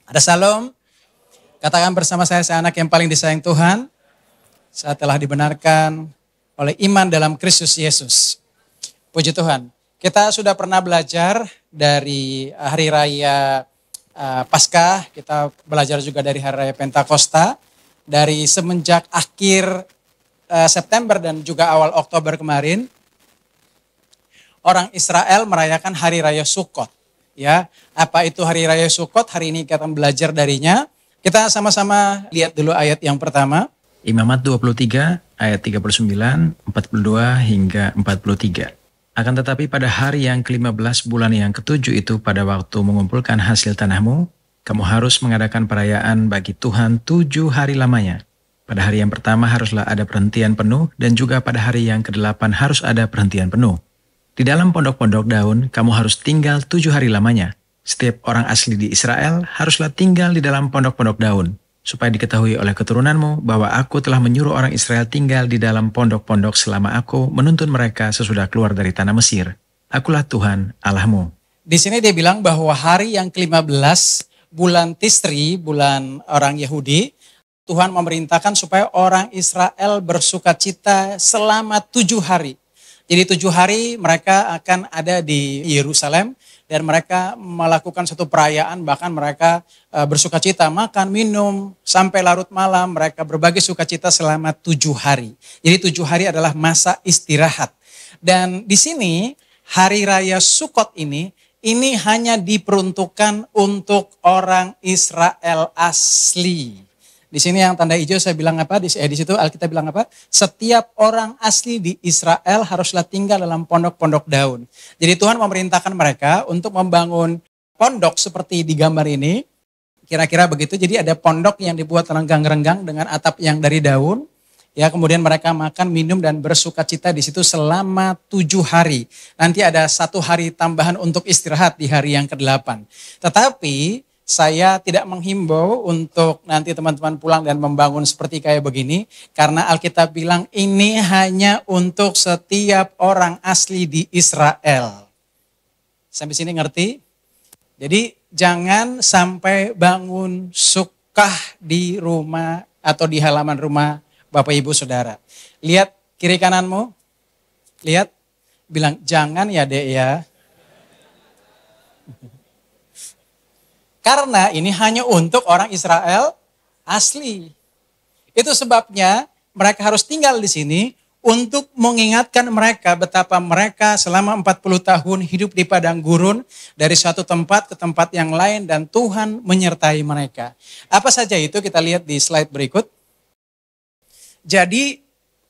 Ada salam, katakan bersama saya anak yang paling disayang Tuhan. Saya telah dibenarkan oleh iman dalam Kristus Yesus. Puji Tuhan. Kita sudah pernah belajar dari Hari Raya Paskah. Kita belajar juga dari Hari Raya Pentakosta. Dari semenjak akhir September dan juga awal Oktober kemarin. Orang Israel merayakan Hari Raya Sukkot. Ya, apa itu Hari Raya Sukkot? Hari ini kita akan belajar darinya. Kita sama-sama lihat dulu ayat yang pertama. Imamat 23 ayat 39, 42 hingga 43. Akan tetapi pada hari yang ke-15 bulan yang ke-7 itu, pada waktu mengumpulkan hasil tanahmu, kamu harus mengadakan perayaan bagi Tuhan 7 hari lamanya. Pada hari yang pertama haruslah ada perhentian penuh, dan juga pada hari yang ke-8 harus ada perhentian penuh. Di dalam pondok-pondok daun, kamu harus tinggal 7 hari lamanya. Setiap orang asli di Israel haruslah tinggal di dalam pondok-pondok daun, supaya diketahui oleh keturunanmu bahwa aku telah menyuruh orang Israel tinggal di dalam pondok-pondok selama aku menuntun mereka sesudah keluar dari tanah Mesir. Akulah Tuhan Allahmu. Di sini dia bilang bahwa hari yang ke-15 bulan Tishri, bulan orang Yahudi, Tuhan memerintahkan supaya orang Israel bersukacita selama 7 hari. Jadi 7 hari mereka akan ada di Yerusalem dan mereka melakukan satu perayaan, bahkan mereka bersukacita, makan, minum, sampai larut malam, mereka berbagi sukacita selama 7 hari. Jadi 7 hari adalah masa istirahat. Dan di sini Hari Raya Sukkot ini hanya diperuntukkan untuk orang Israel asli. Di sini yang tanda hijau saya bilang apa? Di situ Alkitab bilang apa? Setiap orang asli di Israel haruslah tinggal dalam pondok-pondok daun. Jadi Tuhan memerintahkan mereka untuk membangun pondok seperti di gambar ini. Kira-kira begitu. Jadi ada pondok yang dibuat renggang-renggang dengan atap yang dari daun. Ya, kemudian mereka makan, minum, dan bersukacita di situ selama 7 hari. Nanti ada 1 hari tambahan untuk istirahat di hari yang ke-8. Tetapi saya tidak menghimbau untuk nanti teman-teman pulang dan membangun seperti kayak begini. Karena Alkitab bilang ini hanya untuk setiap orang asli di Israel. Sampai sini ngerti? Jadi jangan sampai bangun sukkah di rumah atau di halaman rumah Bapak Ibu Saudara. Lihat kiri kananmu. Lihat. Bilang jangan ya Dek ya. Karena ini hanya untuk orang Israel asli. Itu sebabnya mereka harus tinggal di sini untuk mengingatkan mereka betapa mereka selama 40 tahun hidup di padang gurun dari satu tempat ke tempat yang lain dan Tuhan menyertai mereka. Apa saja itu kita lihat di slide berikut. Jadi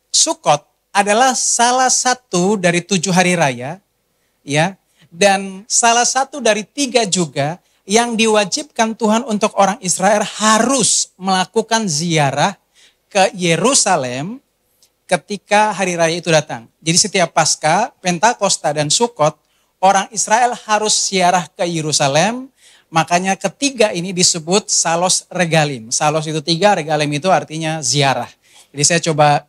Sukkot adalah salah satu dari 7 hari raya, ya, dan salah satu dari 3 juga yang diwajibkan Tuhan untuk orang Israel harus melakukan ziarah ke Yerusalem ketika hari raya itu datang. Jadi setiap Paskah, Pentakosta, dan Sukkot, orang Israel harus ziarah ke Yerusalem. Makanya ketiga ini disebut Salos Regalim. Salos itu 3, Regalim itu artinya ziarah. Jadi saya coba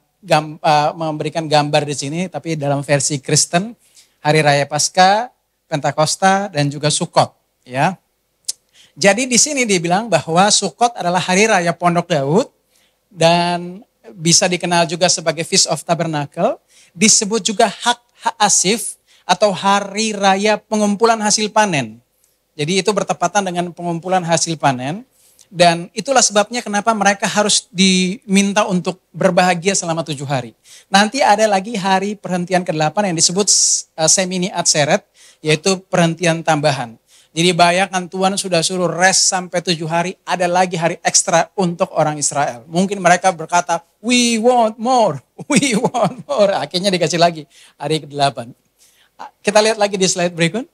memberikan gambar di sini, tapi dalam versi Kristen, hari raya Paskah, Pentakosta, dan juga Sukkot, ya. Jadi di sini dibilang bahwa Sukkot adalah hari raya Pondok Daud dan bisa dikenal juga sebagai Feast of Tabernacle. Disebut juga Hak Ha'asif atau hari raya pengumpulan hasil panen. Jadi itu bertepatan dengan pengumpulan hasil panen. Dan itulah sebabnya kenapa mereka harus diminta untuk berbahagia selama 7 hari. Nanti ada lagi hari perhentian ke-8 yang disebut Semini Atseret, yaitu perhentian tambahan. Jadi bayangkan Tuhan sudah suruh rest sampai 7 hari, ada lagi hari ekstra untuk orang Israel. Mungkin mereka berkata, we want more, we want more. Akhirnya dikasih lagi hari ke-8. Kita lihat lagi di slide berikut.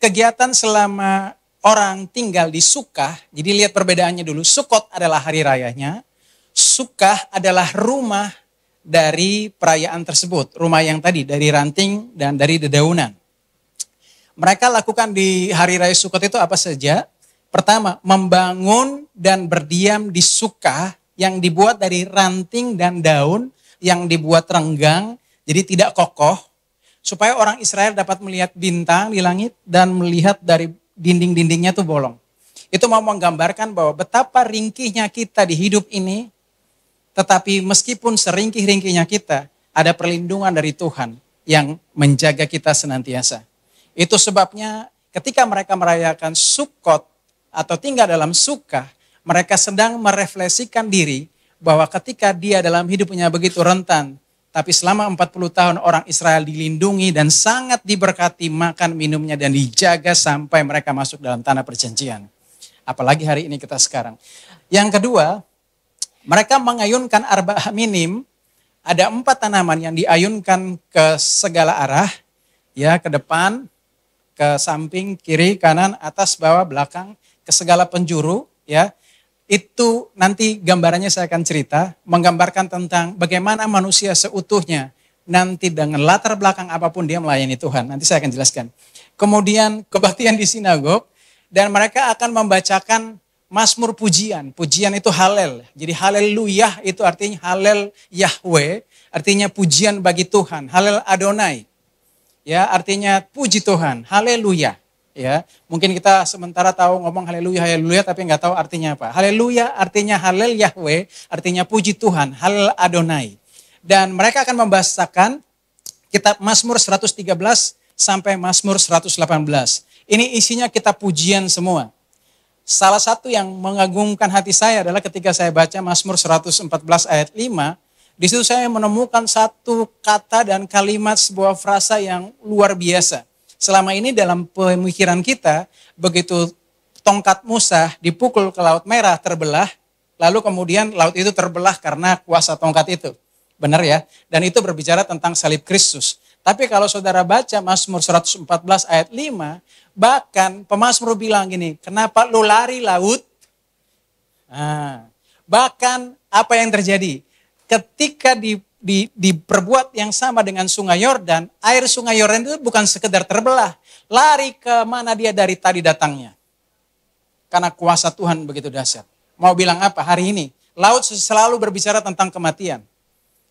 Kegiatan selama orang tinggal di Sukkah, jadi lihat perbedaannya dulu. Sukkot adalah hari rayanya, Sukkah adalah rumah dari perayaan tersebut. Rumah yang tadi, dari ranting dan dari dedaunan. Mereka lakukan di hari raya Sukkot itu apa saja? Pertama, membangun dan berdiam di Sukkah yang dibuat dari ranting dan daun yang dibuat renggang, jadi tidak kokoh. Supaya orang Israel dapat melihat bintang di langit dan melihat dari dinding-dindingnya tuh bolong. Itu mau menggambarkan bahwa betapa ringkihnya kita di hidup ini, tetapi meskipun seringkih-ringkihnya kita, ada perlindungan dari Tuhan yang menjaga kita senantiasa. Itu sebabnya ketika mereka merayakan Sukkot atau tinggal dalam Sukkah, mereka sedang merefleksikan diri bahwa ketika dia dalam hidupnya begitu rentan, tapi selama 40 tahun orang Israel dilindungi dan sangat diberkati makan minumnya dan dijaga sampai mereka masuk dalam tanah perjanjian. Apalagi hari ini kita sekarang. Yang kedua, mereka mengayunkan arba'ah minim. Ada 4 tanaman yang diayunkan ke segala arah, ya, ke depan, ke samping, kiri, kanan, atas, bawah, belakang, ke segala penjuru, ya. Itu nanti gambarannya saya akan cerita, menggambarkan tentang bagaimana manusia seutuhnya nanti dengan latar belakang apapun dia melayani Tuhan. Nanti saya akan jelaskan. Kemudian kebaktian di sinagog, dan mereka akan membacakan Mazmur pujian. Pujian itu halel. Jadi haleluya itu artinya halel Yahweh, artinya pujian bagi Tuhan. Halel Adonai, ya, artinya puji Tuhan. Haleluya. Ya, mungkin kita sementara tahu ngomong haleluya, haleluya, tapi nggak tahu artinya apa. Haleluya artinya halel Yahweh, artinya puji Tuhan, halel Adonai. Dan mereka akan membacakan kitab Mazmur 113 sampai Mazmur 118. Ini isinya kitab pujian semua. Salah satu yang mengagumkan hati saya adalah ketika saya baca Mazmur 114 ayat 5, di situ saya menemukan satu kata dan kalimat sebuah frasa yang luar biasa. Selama ini dalam pemikiran kita, begitu tongkat Musa dipukul ke Laut Merah terbelah, lalu kemudian laut itu terbelah karena kuasa tongkat itu. Benar ya? Dan itu berbicara tentang salib Kristus. Tapi kalau saudara baca Mazmur 114 ayat 5, bahkan pemazmur bilang gini, kenapa lu lari laut? Nah, bahkan apa yang terjadi? Ketika diperbuat yang sama dengan sungai Yordan, air sungai Yordan itu bukan sekedar terbelah. Lari ke mana dia dari tadi datangnya. Karena kuasa Tuhan begitu dahsyat. Mau bilang apa hari ini? Laut selalu berbicara tentang kematian.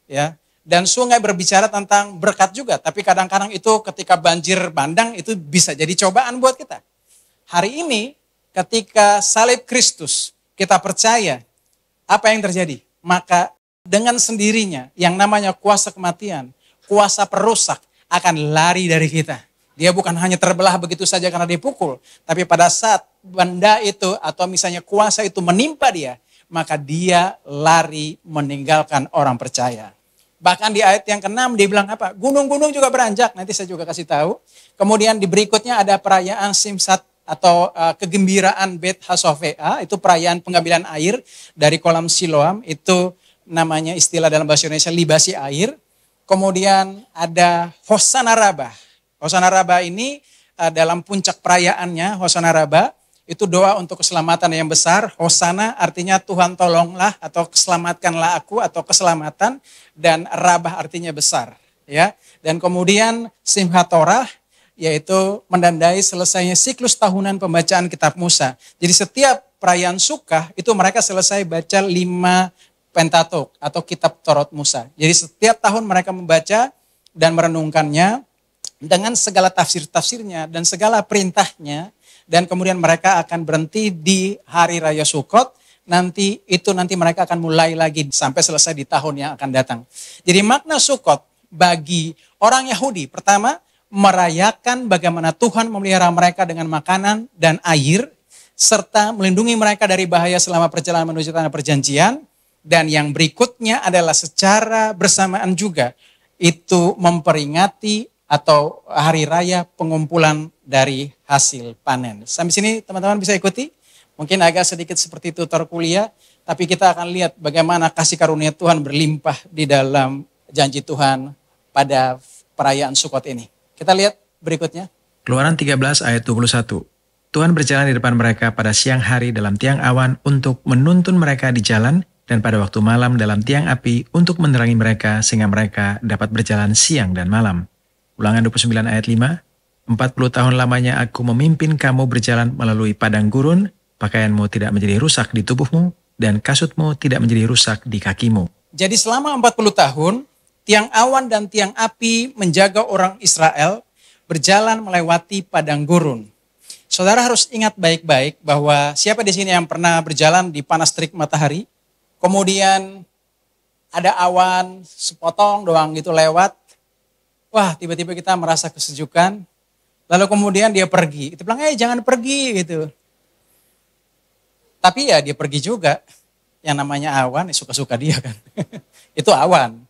Ya, dan sungai berbicara tentang berkat juga, tapi kadang-kadang itu ketika banjir bandang itu bisa jadi cobaan buat kita. Hari ini ketika salib Kristus kita percaya apa yang terjadi, maka dengan sendirinya yang namanya kuasa kematian, kuasa perusak akan lari dari kita. Dia bukan hanya terbelah begitu saja karena dipukul, tapi pada saat benda itu atau misalnya kuasa itu menimpa dia, maka dia lari meninggalkan orang percaya. Bahkan di ayat yang ke-6 dia bilang apa? Gunung-gunung juga beranjak, nanti saya juga kasih tahu. Kemudian di berikutnya ada perayaan Simsat atau kegembiraan Bet Hasofea, itu perayaan pengambilan air dari kolam Siloam, itu namanya istilah dalam bahasa Indonesia libasi air. Kemudian ada Hosana Rabbah. Hosana Rabbah ini dalam puncak perayaannya, Hosana Rabbah, itu doa untuk keselamatan yang besar. Hosana artinya Tuhan tolonglah atau selamatkanlah aku atau keselamatan, dan Rabah artinya besar, ya. Dan kemudian Simchat Torah yaitu menandai selesainya siklus tahunan pembacaan kitab Musa. Jadi setiap perayaan Sukkah itu mereka selesai baca 5 Pentatok atau kitab Torah Musa. Jadi setiap tahun mereka membaca dan merenungkannya dengan segala tafsir-tafsirnya dan segala perintahnya. Dan kemudian mereka akan berhenti di hari raya Sukkot, nanti mereka akan mulai lagi sampai selesai di tahun yang akan datang. Jadi makna Sukkot bagi orang Yahudi, pertama merayakan bagaimana Tuhan memelihara mereka dengan makanan dan air, serta melindungi mereka dari bahaya selama perjalanan menuju tanah perjanjian. Dan yang berikutnya adalah secara bersamaan juga, itu memperingati atau hari raya pengumpulan dari hasil panen. Sampai sini teman-teman bisa ikuti? Mungkin agak sedikit seperti tutor kuliah, tapi kita akan lihat bagaimana kasih karunia Tuhan berlimpah di dalam janji Tuhan pada perayaan Sukkot ini. Kita lihat berikutnya. Keluaran 13 ayat 21. Tuhan berjalan di depan mereka pada siang hari dalam tiang awan untuk menuntun mereka di jalan, dan pada waktu malam dalam tiang api untuk menerangi mereka sehingga mereka dapat berjalan siang dan malam. Ulangan 29 ayat 5, 40 tahun lamanya aku memimpin kamu berjalan melalui padang gurun, pakaianmu tidak menjadi rusak di tubuhmu, dan kasutmu tidak menjadi rusak di kakimu. Jadi selama 40 tahun, tiang awan dan tiang api menjaga orang Israel berjalan melewati padang gurun. Saudara harus ingat baik-baik bahwa siapa di sini yang pernah berjalan di panas terik matahari, kemudian ada awan sepotong doang gitu lewat, wah tiba-tiba kita merasa kesejukan, lalu kemudian dia pergi. Kita bilang, jangan pergi gitu. Tapi ya dia pergi juga. Yang namanya awan, suka-suka dia kan. Itu awan.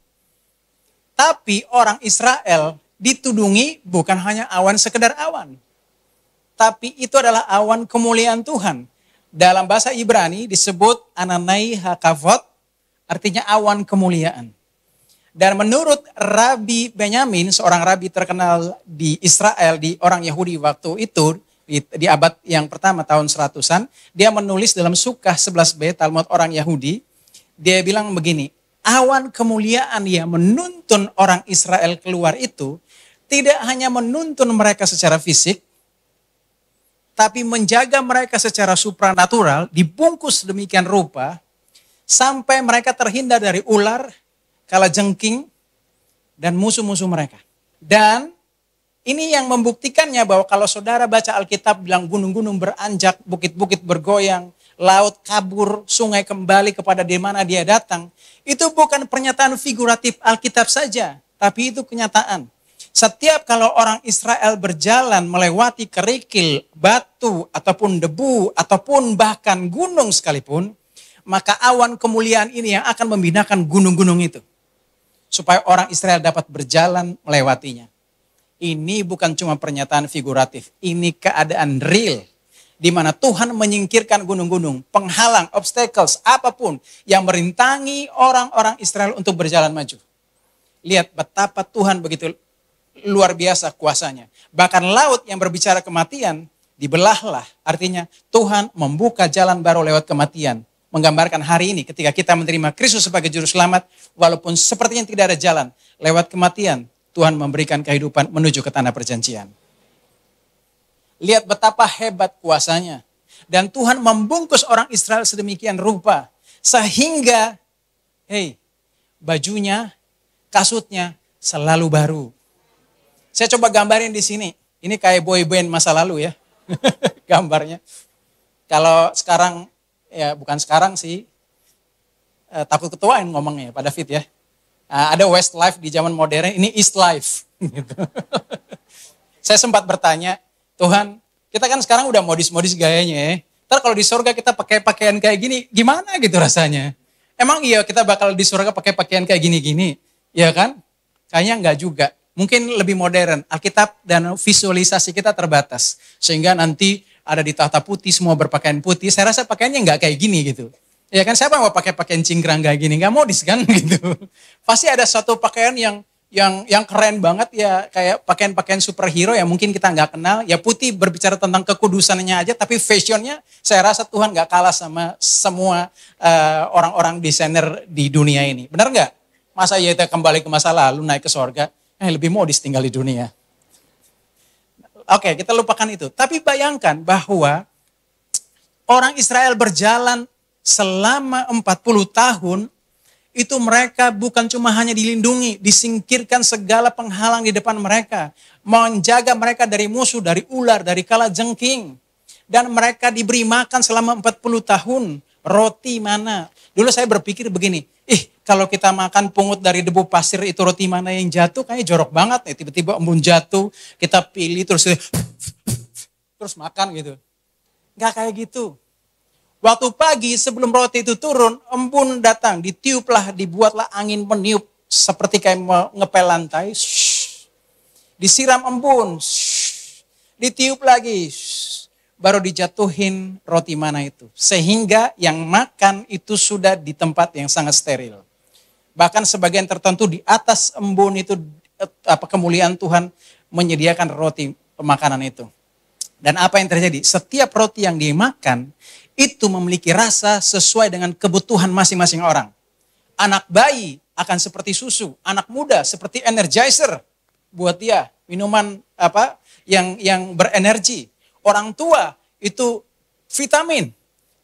Tapi orang Israel ditudungi bukan hanya awan sekedar awan. Tapi itu adalah awan kemuliaan Tuhan. Dalam bahasa Ibrani disebut ananai hakavot, artinya awan kemuliaan. Dan menurut Rabi Benyamin, seorang rabi terkenal di Israel, di orang Yahudi waktu itu, di abad yang pertama tahun 100-an, dia menulis dalam Sukah 11b, Talmud orang Yahudi, dia bilang begini, awan kemuliaan yang menuntun orang Israel keluar itu, tidak hanya menuntun mereka secara fisik, tapi menjaga mereka secara supranatural, dibungkus demikian rupa, sampai mereka terhindar dari ular, kalajengking, dan musuh-musuh mereka. Dan ini yang membuktikannya bahwa kalau saudara baca Alkitab bilang gunung-gunung beranjak, bukit-bukit bergoyang, laut kabur, sungai kembali kepada di mana dia datang. Itu bukan pernyataan figuratif Alkitab saja, tapi itu kenyataan. Setiap kalau orang Israel berjalan melewati kerikil, batu, ataupun debu, ataupun bahkan gunung sekalipun, maka awan kemuliaan ini yang akan membinakan gunung-gunung itu. Supaya orang Israel dapat berjalan melewatinya. Ini bukan cuma pernyataan figuratif, ini keadaan real. Di mana Tuhan menyingkirkan gunung-gunung, penghalang, obstacles, apapun yang merintangi orang-orang Israel untuk berjalan maju. Lihat betapa Tuhan begitu luar biasa kuasanya. Bahkan laut yang berbicara kematian, dibelahlah. Artinya Tuhan membuka jalan baru lewat kematian. Menggambarkan hari ini ketika kita menerima Kristus sebagai juru selamat, walaupun sepertinya tidak ada jalan, lewat kematian, Tuhan memberikan kehidupan menuju ke tanah perjanjian. Lihat betapa hebat kuasanya. Dan Tuhan membungkus orang Israel sedemikian rupa. Sehingga, bajunya, kasutnya selalu baru. Saya coba gambarin di sini. Ini kayak boy band masa lalu ya. Gambarnya. Kalau sekarang, ya bukan sekarang sih. Takut ketuain ngomongnya Pak David ya. Ada Westlife di zaman modern, ini Eastlife. Gitu. Saya sempat bertanya, Tuhan, kita kan sekarang udah modis-modis gayanya ya. Ntar kalau di surga kita pakai pakaian kayak gini, gimana gitu rasanya? Emang iya kita bakal di surga pakai pakaian kayak gini-gini? Ya kan? Kayaknya enggak juga. Mungkin lebih modern. Alkitab dan visualisasi kita terbatas. Sehingga nanti ada di tahta putih, semua berpakaian putih. Saya rasa pakaiannya enggak kayak gini gitu. Ya kan siapa mau pakai pakaian cingkrang kayak gini? Nggak modis kan gitu. Pasti ada satu pakaian yang keren banget ya, kayak pakaian-pakaian superhero yang mungkin kita nggak kenal. Ya putih berbicara tentang kekudusannya aja, tapi fashionnya saya rasa Tuhan nggak kalah sama semua orang-orang desainer di dunia ini. Benar nggak? Masa ya kita kembali ke masa lalu naik ke sorga, lebih modis tinggal di dunia. Oke, kita lupakan itu. Tapi bayangkan bahwa orang Israel berjalan selama 40 tahun, itu mereka bukan cuma hanya dilindungi, disingkirkan segala penghalang di depan mereka. Menjaga mereka dari musuh, dari ular, dari kalajengking. Dan mereka diberi makan selama 40 tahun. Roti mana? Dulu saya berpikir begini, kalau kita makan pungut dari debu pasir itu roti mana yang jatuh, kayaknya jorok banget. Tiba-tiba embun jatuh, kita pilih terus makan gitu. Nggak kayak gitu. Waktu pagi sebelum roti itu turun, embun datang, ditiuplah, dibuatlah angin meniup seperti kayak ngepel lantai. Disiram embun, ditiup lagi, baru dijatuhin roti mana itu. Sehingga yang makan itu sudah di tempat yang sangat steril. Bahkan sebagian tertentu di atas embun itu, kemuliaan Tuhan menyediakan roti pemakanan itu. Dan apa yang terjadi? Setiap roti yang dimakan, itu memiliki rasa sesuai dengan kebutuhan masing-masing orang. Anak bayi akan seperti susu, anak muda seperti energizer buat dia, minuman yang berenergi. Orang tua itu vitamin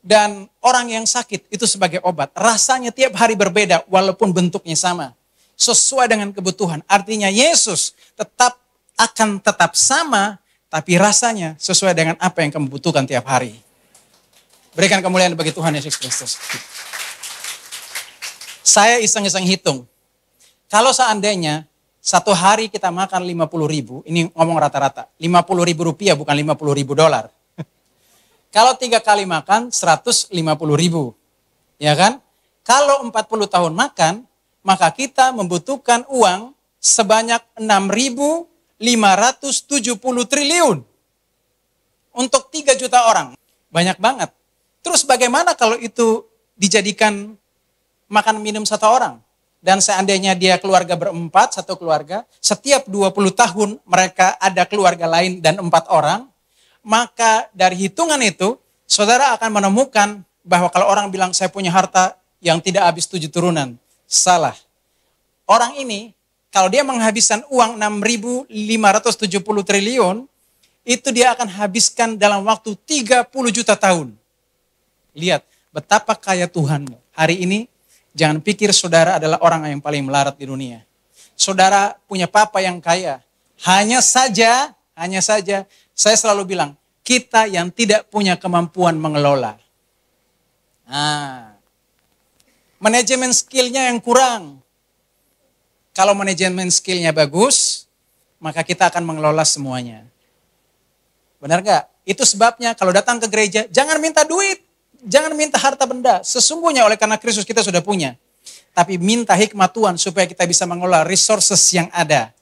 dan orang yang sakit itu sebagai obat. Rasanya tiap hari berbeda walaupun bentuknya sama. Sesuai dengan kebutuhan. Artinya Yesus akan tetap sama, tapi rasanya sesuai dengan apa yang kamu butuhkan tiap hari. Berikan kemuliaan bagi Tuhan Yesus Kristus. Saya iseng-iseng hitung. Kalau seandainya satu hari kita makan 50.000, ini ngomong rata-rata, 50.000 rupiah bukan 50.000 dolar. Kalau 3 kali makan 150.000, ya kan? Kalau 40 tahun makan, maka kita membutuhkan uang sebanyak 6.570 triliun untuk 3 juta orang. Banyak banget. Terus bagaimana kalau itu dijadikan makan minum satu orang? Dan seandainya dia keluarga berempat, satu keluarga, setiap 20 tahun mereka ada keluarga lain dan 4 orang, maka dari hitungan itu, saudara akan menemukan bahwa kalau orang bilang saya punya harta yang tidak habis 7 turunan, salah. Orang ini, kalau dia menghabiskan uang 6.570 triliun, itu dia akan habiskan dalam waktu 30 juta tahun. Lihat betapa kaya Tuhanmu. Hari ini, jangan pikir saudara adalah orang yang paling melarat di dunia. Saudara punya papa yang kaya. Hanya saja, saya selalu bilang, kita yang tidak punya kemampuan mengelola. Manajemen skillnya yang kurang. Kalau manajemen skillnya bagus, maka kita akan mengelola semuanya. Benar gak? Itu sebabnya kalau datang ke gereja, jangan minta duit. Jangan minta harta benda. Sesungguhnya oleh karena Kristus kita sudah punya. Tapi minta hikmat Tuhan supaya kita bisa mengelola resources yang ada.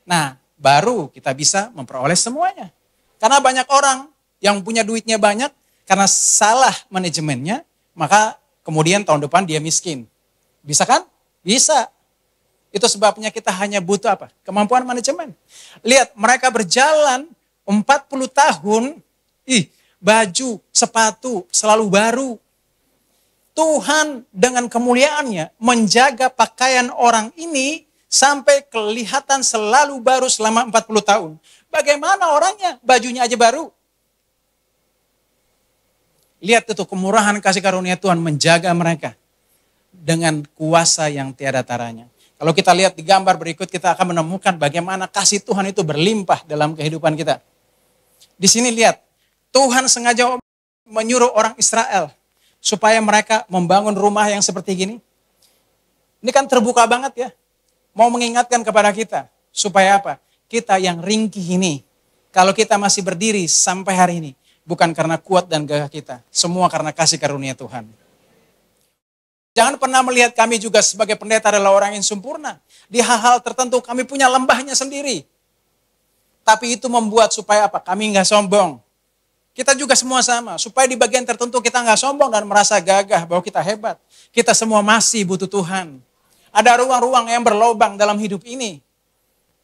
Nah, baru kita bisa memperoleh semuanya. Karena banyak orang yang punya duitnya banyak, karena salah manajemennya, maka kemudian tahun depan dia miskin. Bisa kan? Bisa. Itu sebabnya kita hanya butuh apa? Kemampuan manajemen. Lihat, mereka berjalan 40 tahun, baju, sepatu selalu baru. Tuhan dengan kemuliaannya menjaga pakaian orang ini sampai kelihatan selalu baru selama 40 tahun. Bagaimana orangnya? Bajunya aja baru. Lihat itu kemurahan kasih karunia Tuhan menjaga mereka dengan kuasa yang tiada taranya. Kalau kita lihat di gambar berikut, kita akan menemukan bagaimana kasih Tuhan itu berlimpah dalam kehidupan kita. Di sini lihat, Tuhan sengaja menyuruh orang Israel supaya mereka membangun rumah yang seperti gini. Ini kan terbuka banget ya. Mau mengingatkan kepada kita, supaya apa? Kita yang ringkih ini, kalau kita masih berdiri sampai hari ini, bukan karena kuat dan gagah kita, semua karena kasih karunia Tuhan. Jangan pernah melihat kami juga sebagai pendeta adalah orang yang sempurna. Di hal-hal tertentu kami punya lembahnya sendiri. Tapi itu membuat supaya apa? Kami nggak sombong. Kita juga semua sama. Supaya di bagian tertentu kita nggak sombong dan merasa gagah bahwa kita hebat. Kita semua masih butuh Tuhan. Ada ruang-ruang yang berlobang dalam hidup ini.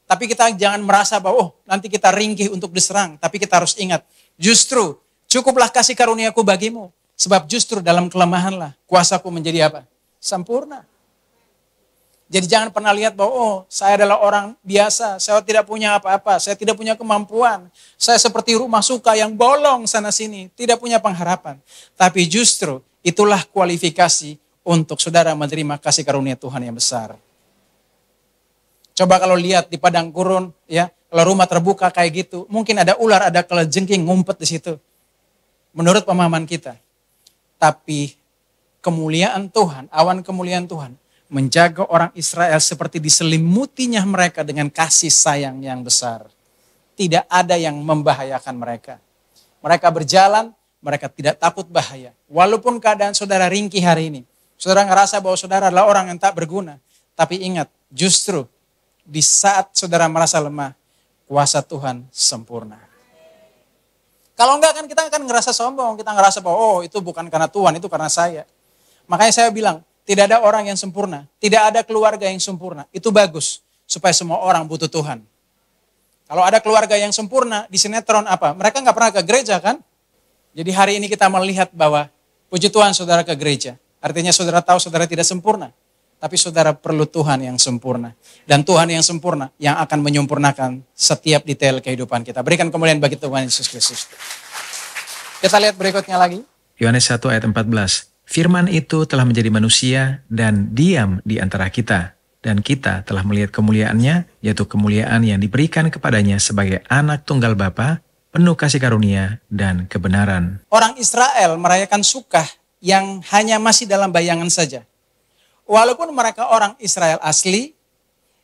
Tapi kita jangan merasa bahwa nanti kita ringkih untuk diserang. Tapi kita harus ingat, justru cukuplah kasih karuniaku bagimu. Sebab justru dalam kelemahanlah kuasaku menjadi apa? Sempurna. Jadi jangan pernah lihat bahwa saya adalah orang biasa, saya tidak punya apa-apa, saya tidak punya kemampuan. Saya seperti rumah suka yang bolong sana-sini, tidak punya pengharapan. Tapi justru itulah kualifikasi untuk saudara menerima kasih karunia Tuhan yang besar. Coba kalau lihat di padang gurun, ya, kalau rumah terbuka kayak gitu, mungkin ada ular, ada kalajengking ngumpet di situ. Menurut pemahaman kita. Tapi kemuliaan Tuhan, awan kemuliaan Tuhan, menjaga orang Israel seperti diselimutinya mereka dengan kasih sayang yang besar. Tidak ada yang membahayakan mereka. Mereka berjalan, mereka tidak takut bahaya. Walaupun keadaan saudara ringkih hari ini, saudara ngerasa bahwa saudara adalah orang yang tak berguna. Tapi ingat, justru di saat saudara merasa lemah, kuasa Tuhan sempurna. Kalau enggak kan kita akan ngerasa sombong, kita ngerasa bahwa itu bukan karena Tuhan, itu karena saya. Makanya saya bilang, tidak ada orang yang sempurna, tidak ada keluarga yang sempurna. Itu bagus, supaya semua orang butuh Tuhan. Kalau ada keluarga yang sempurna, di sinetron apa? Mereka nggak pernah ke gereja kan? Jadi hari ini kita melihat bahwa, puji Tuhan saudara ke gereja. Artinya saudara tahu saudara tidak sempurna. Tapi saudara perlu Tuhan yang sempurna. Dan Tuhan yang sempurna yang akan menyempurnakan setiap detail kehidupan kita. Berikan kemuliaan bagi Tuhan Yesus Kristus. Kita lihat berikutnya lagi. Yohanes 1 ayat 14. Firman itu telah menjadi manusia dan diam di antara kita. Dan kita telah melihat kemuliaannya, yaitu kemuliaan yang diberikan kepadanya sebagai anak tunggal Bapa, penuh kasih karunia dan kebenaran. Orang Israel merayakan Sukah yang hanya masih dalam bayangan saja. Walaupun mereka orang Israel asli,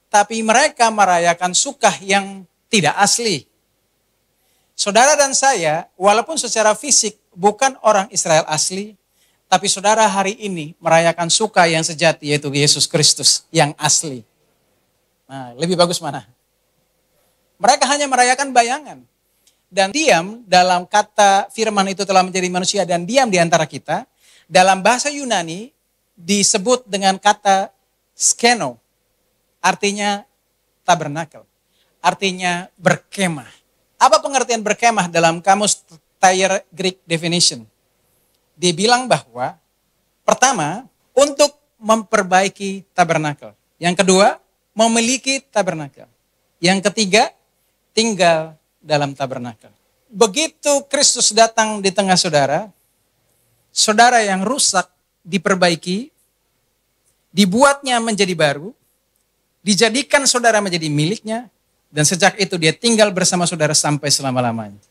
tapi mereka merayakan Sukah yang tidak asli. Saudara dan saya, walaupun secara fisik bukan orang Israel asli, tapi saudara hari ini merayakan Sukah yang sejati, yaitu Yesus Kristus yang asli. Nah, lebih bagus mana? Mereka hanya merayakan bayangan. Dan diam dalam kata firman itu telah menjadi manusia dan diam di antara kita. Dalam bahasa Yunani disebut dengan kata skeno. Artinya tabernakel. Artinya berkemah. Apa pengertian berkemah dalam kamus Thayer Greek Definition? Dibilang bahwa pertama, untuk memperbaiki tabernakel. Yang kedua, memiliki tabernakel. Yang ketiga, tinggal dalam tabernakel. Begitu Kristus datang di tengah saudara, saudara yang rusak diperbaiki, dibuatnya menjadi baru, dijadikan saudara menjadi miliknya, dan sejak itu dia tinggal bersama saudara sampai selama-lamanya.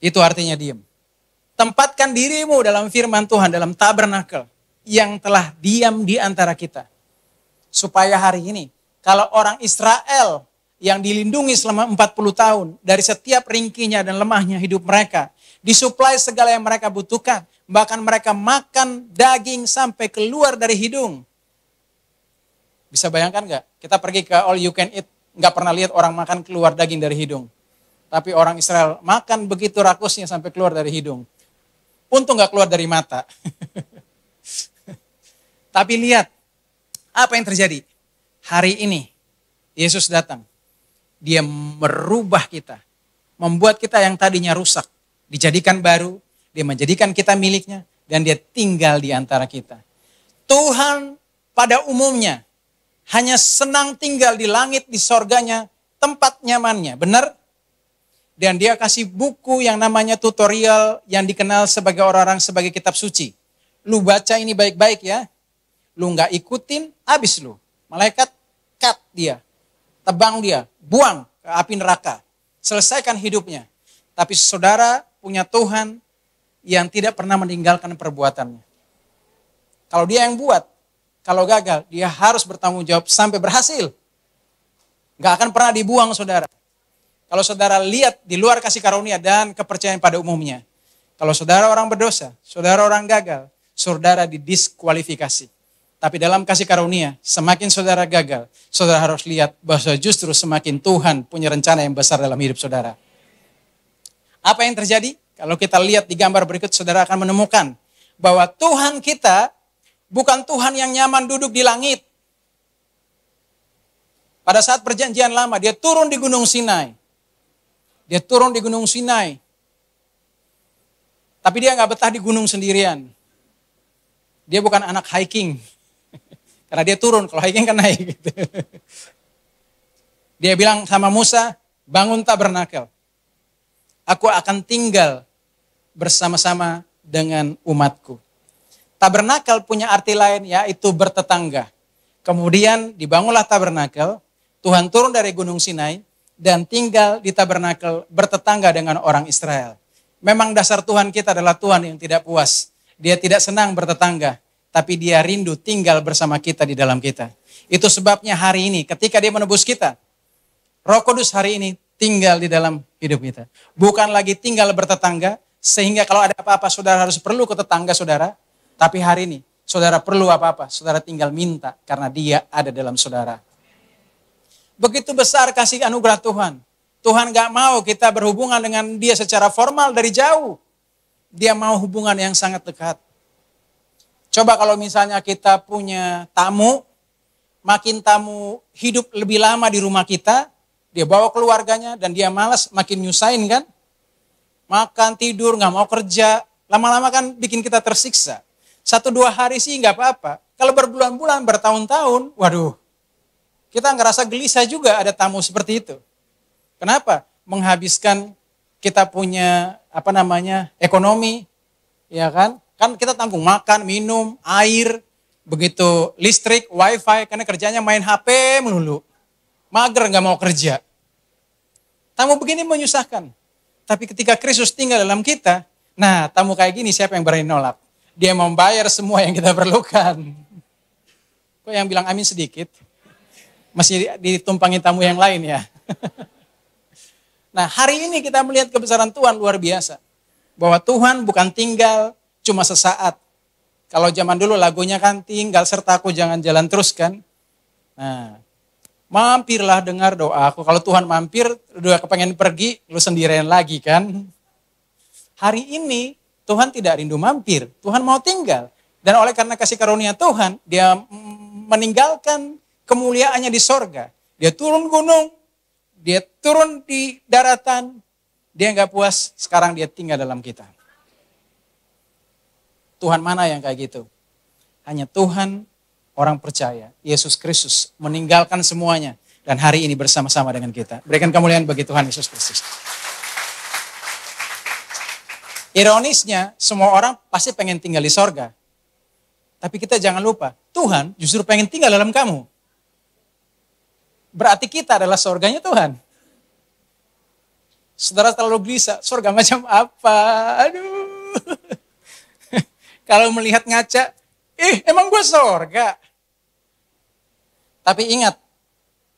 Itu artinya diam. Tempatkan dirimu dalam firman Tuhan, dalam tabernakel yang telah diam di antara kita. Supaya hari ini, kalau orang Israel yang dilindungi selama 40 tahun, dari setiap ringkinya dan lemahnya hidup mereka, disuplai segala yang mereka butuhkan, bahkan mereka makan daging sampai keluar dari hidung. Bisa bayangkan gak? Kita pergi ke all you can eat, gak pernah lihat orang makan keluar daging dari hidung. Tapi orang Israel makan begitu rakusnya sampai keluar dari hidung. Untung gak keluar dari mata. Tapi lihat, apa yang terjadi? Hari ini, Yesus datang. Dia merubah kita. Membuat kita yang tadinya rusak. Dijadikan baru, dia menjadikan kita miliknya. Dan dia tinggal di antara kita. Tuhan pada umumnya hanya senang tinggal di langit, di sorganya, tempat nyamannya. Benar? Dan dia kasih buku yang namanya tutorial yang dikenal sebagai orang-orang sebagai kitab suci. Lu baca ini baik-baik ya. Lu gak ikutin, habis lu. Malaikat cut dia, tebang dia, buang ke api neraka. Selesaikan hidupnya. Tapi saudara punya Tuhan yang tidak pernah meninggalkan perbuatannya. Kalau dia yang buat, kalau gagal, dia harus bertanggung jawab sampai berhasil. Gak akan pernah dibuang saudara. Kalau saudara lihat di luar kasih karunia dan kepercayaan pada umumnya. Kalau saudara orang berdosa, saudara orang gagal, saudara didiskualifikasi. Tapi dalam kasih karunia, semakin saudara gagal, saudara harus lihat bahwa justru semakin Tuhan punya rencana yang besar dalam hidup saudara. Apa yang terjadi? Kalau kita lihat di gambar berikut, saudara akan menemukan bahwa Tuhan kita bukan Tuhan yang nyaman duduk di langit. Pada saat perjanjian lama, dia turun di Gunung Sinai. Dia turun di Gunung Sinai. Tapi dia gak betah di gunung sendirian. Dia bukan anak hiking. Karena dia turun, kalau hiking kan naik. Gitu. Dia bilang sama Musa, bangun tabernakel. Aku akan tinggal bersama-sama dengan umatku. Tabernakel punya arti lain, yaitu bertetangga. Kemudian dibangunlah tabernakel, Tuhan turun dari Gunung Sinai, dan tinggal di tabernakel bertetangga dengan orang Israel. Memang dasar Tuhan kita adalah Tuhan yang tidak puas. Dia tidak senang bertetangga, tapi dia rindu tinggal bersama kita di dalam kita. Itu sebabnya hari ini ketika dia menebus kita, Roh Kudus hari ini tinggal di dalam hidup kita. Bukan lagi tinggal bertetangga, sehingga kalau ada apa-apa saudara harus perlu ke tetangga saudara. Tapi hari ini saudara perlu apa-apa, saudara tinggal minta karena dia ada dalam saudara. Begitu besar kasih anugerah Tuhan. Tuhan gak mau kita berhubungan dengan dia secara formal dari jauh. Dia mau hubungan yang sangat dekat. Coba kalau misalnya kita punya tamu, makin tamu hidup lebih lama di rumah kita, dia bawa keluarganya dan dia malas, makin nyusahin kan. Makan, tidur, gak mau kerja, lama-lama kan bikin kita tersiksa. 1-2 hari sih gak apa-apa. Kalau berbulan-bulan, bertahun-tahun, waduh. Kita ngerasa gelisah juga ada tamu seperti itu. Kenapa? Menghabiskan kita punya ekonomi, ya kan? Kan kita tanggung makan, minum, air, Begitu listrik, wifi, karena kerjanya main HP melulu. Mager nggak mau kerja. Tamu begini menyusahkan. Tapi ketika Kristus tinggal dalam kita, nah tamu kayak gini siapa yang berani nolak? Dia membayar semua yang kita perlukan. Kok yang bilang amin sedikit? Masih ditumpangi tamu yang lain ya. Nah hari ini kita melihat kebesaran Tuhan luar biasa. Bahwa Tuhan bukan tinggal cuma sesaat. Kalau zaman dulu lagunya kan tinggal sertaku jangan jalan terus kan. Nah, mampirlah dengar doaku. Kalau Tuhan mampir, udah kepengen pergi, lu sendirian lagi kan. Hari ini Tuhan tidak rindu mampir, Tuhan mau tinggal. Dan oleh karena kasih karunia Tuhan, dia meninggalkan kemuliaannya di sorga. Dia turun gunung, dia turun di daratan, dia nggak puas, sekarang dia tinggal dalam kita. Tuhan mana yang kayak gitu? Hanya Tuhan orang percaya, Yesus Kristus meninggalkan semuanya. Dan hari ini bersama-sama dengan kita. Berikan kemuliaan bagi Tuhan Yesus Kristus. Ironisnya, semua orang pasti pengen tinggal di sorga. Tapi kita jangan lupa, Tuhan justru pengen tinggal dalam kamu. Berarti kita adalah sorganya Tuhan. Saudara terlalu gelisah, sorga macam apa? Aduh. Kalau melihat ngaca, emang gue sorga. Tapi ingat,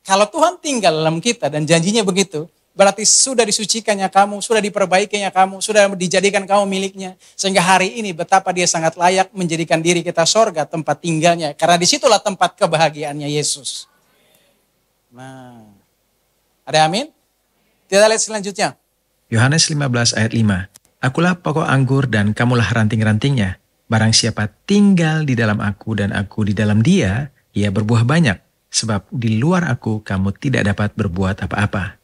kalau Tuhan tinggal dalam kita dan janjinya begitu, berarti sudah disucikannya kamu, sudah diperbaikinya kamu, sudah dijadikan kamu miliknya. Sehingga hari ini betapa dia sangat layak menjadikan diri kita sorga, tempat tinggalnya. Karena disitulah tempat kebahagiaannya Yesus. Nah, ada amin? Kita lihat selanjutnya. Yohanes 15 ayat 5. Akulah pokok anggur dan kamulah ranting-rantingnya. Barang siapa tinggal di dalam aku dan aku di dalam dia, ia berbuah banyak. Sebab di luar aku kamu tidak dapat berbuat apa-apa.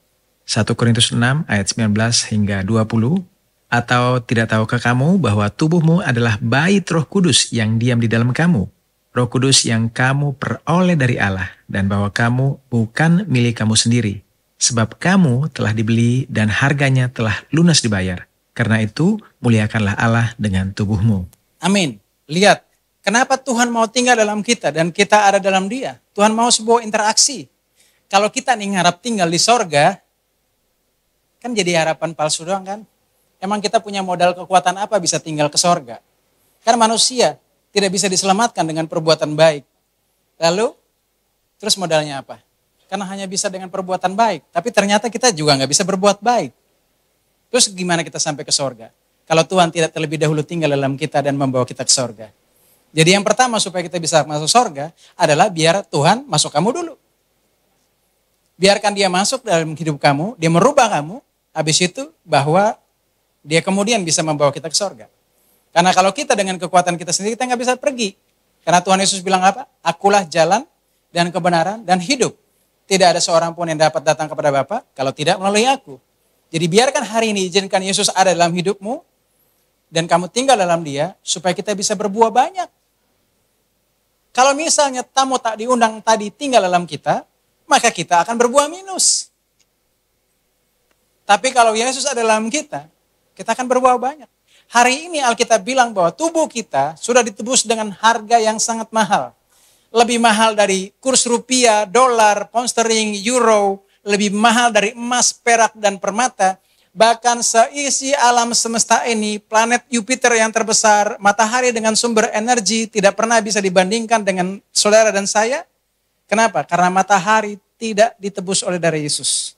1 Korintus 6 ayat 19 hingga 20. Atau tidak tahukah kamu bahwa tubuhmu adalah bait Roh Kudus yang diam di dalam kamu? Roh Kudus yang kamu peroleh dari Allah, dan bahwa kamu bukan milik kamu sendiri. Sebab kamu telah dibeli dan harganya telah lunas dibayar. Karena itu muliakanlah Allah dengan tubuhmu. Amin. Lihat, kenapa Tuhan mau tinggal dalam kita dan kita ada dalam dia. Tuhan mau sebuah interaksi. Kalau kita nih ngarap tinggal di sorga, kan jadi harapan palsu doang kan? Emang kita punya modal kekuatan apa bisa tinggal ke sorga? Kan manusia tidak bisa diselamatkan dengan perbuatan baik. Lalu, terus modalnya apa? Karena hanya bisa dengan perbuatan baik. Tapi ternyata kita juga nggak bisa berbuat baik. Terus gimana kita sampai ke sorga? Kalau Tuhan tidak terlebih dahulu tinggal dalam kita dan membawa kita ke sorga. Jadi yang pertama supaya kita bisa masuk sorga adalah biar Tuhan masuk kamu dulu. Biarkan dia masuk dalam hidup kamu, dia merubah kamu, habis itu bahwa dia kemudian bisa membawa kita ke sorga. Karena kalau kita dengan kekuatan kita sendiri, kita nggak bisa pergi. Karena Tuhan Yesus bilang apa? Akulah jalan dan kebenaran dan hidup. Tidak ada seorang pun yang dapat datang kepada Bapa kalau tidak melalui aku. Jadi biarkan hari ini izinkan Yesus ada dalam hidupmu, dan kamu tinggal dalam dia, supaya kita bisa berbuah banyak. Kalau misalnya tamu tak diundang tadi tinggal dalam kita, maka kita akan berbuah minus. Tapi kalau Yesus ada dalam kita akan berbuah banyak. Hari ini Alkitab bilang bahwa tubuh kita sudah ditebus dengan harga yang sangat mahal. Lebih mahal dari kurs rupiah, dolar, pound sterling, euro, lebih mahal dari emas, perak, dan permata. Bahkan seisi alam semesta ini, planet Jupiter yang terbesar, matahari dengan sumber energi tidak pernah bisa dibandingkan dengan saudara dan saya. Kenapa? Karena matahari tidak ditebus oleh darah Yesus.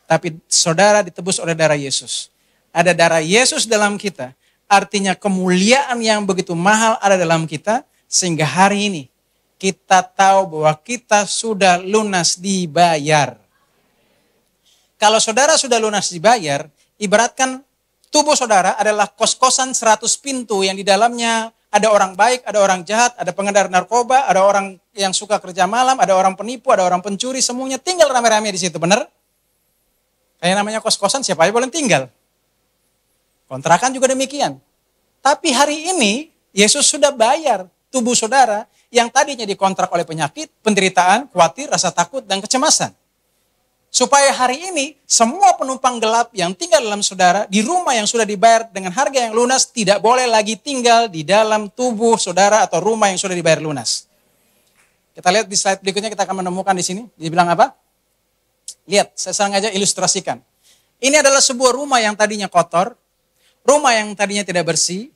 Tapi saudara ditebus oleh darah Yesus. Ada darah Yesus dalam kita. Artinya kemuliaan yang begitu mahal ada dalam kita. Sehingga hari ini kita tahu bahwa kita sudah lunas dibayar. Kalau saudara sudah lunas dibayar, ibaratkan tubuh saudara adalah kos-kosan 100 pintu yang di dalamnya ada orang baik, ada orang jahat, ada pengedar narkoba, ada orang yang suka kerja malam, ada orang penipu, ada orang pencuri, semuanya tinggal rame-rame di situ, benar? Kayak namanya kos-kosan, siapa aja boleh tinggal. Kontrakan juga demikian. Tapi hari ini, Yesus sudah bayar tubuh saudara yang tadinya dikontrak oleh penyakit, penderitaan, khawatir, rasa takut, dan kecemasan. Supaya hari ini semua penumpang gelap yang tinggal dalam saudara di rumah yang sudah dibayar dengan harga yang lunas tidak boleh lagi tinggal di dalam tubuh saudara atau rumah yang sudah dibayar lunas. Kita lihat di slide berikutnya, kita akan menemukan di sini. Dibilang apa? Lihat, saya sengaja ilustrasikan. Ini adalah sebuah rumah yang tadinya kotor, rumah yang tadinya tidak bersih,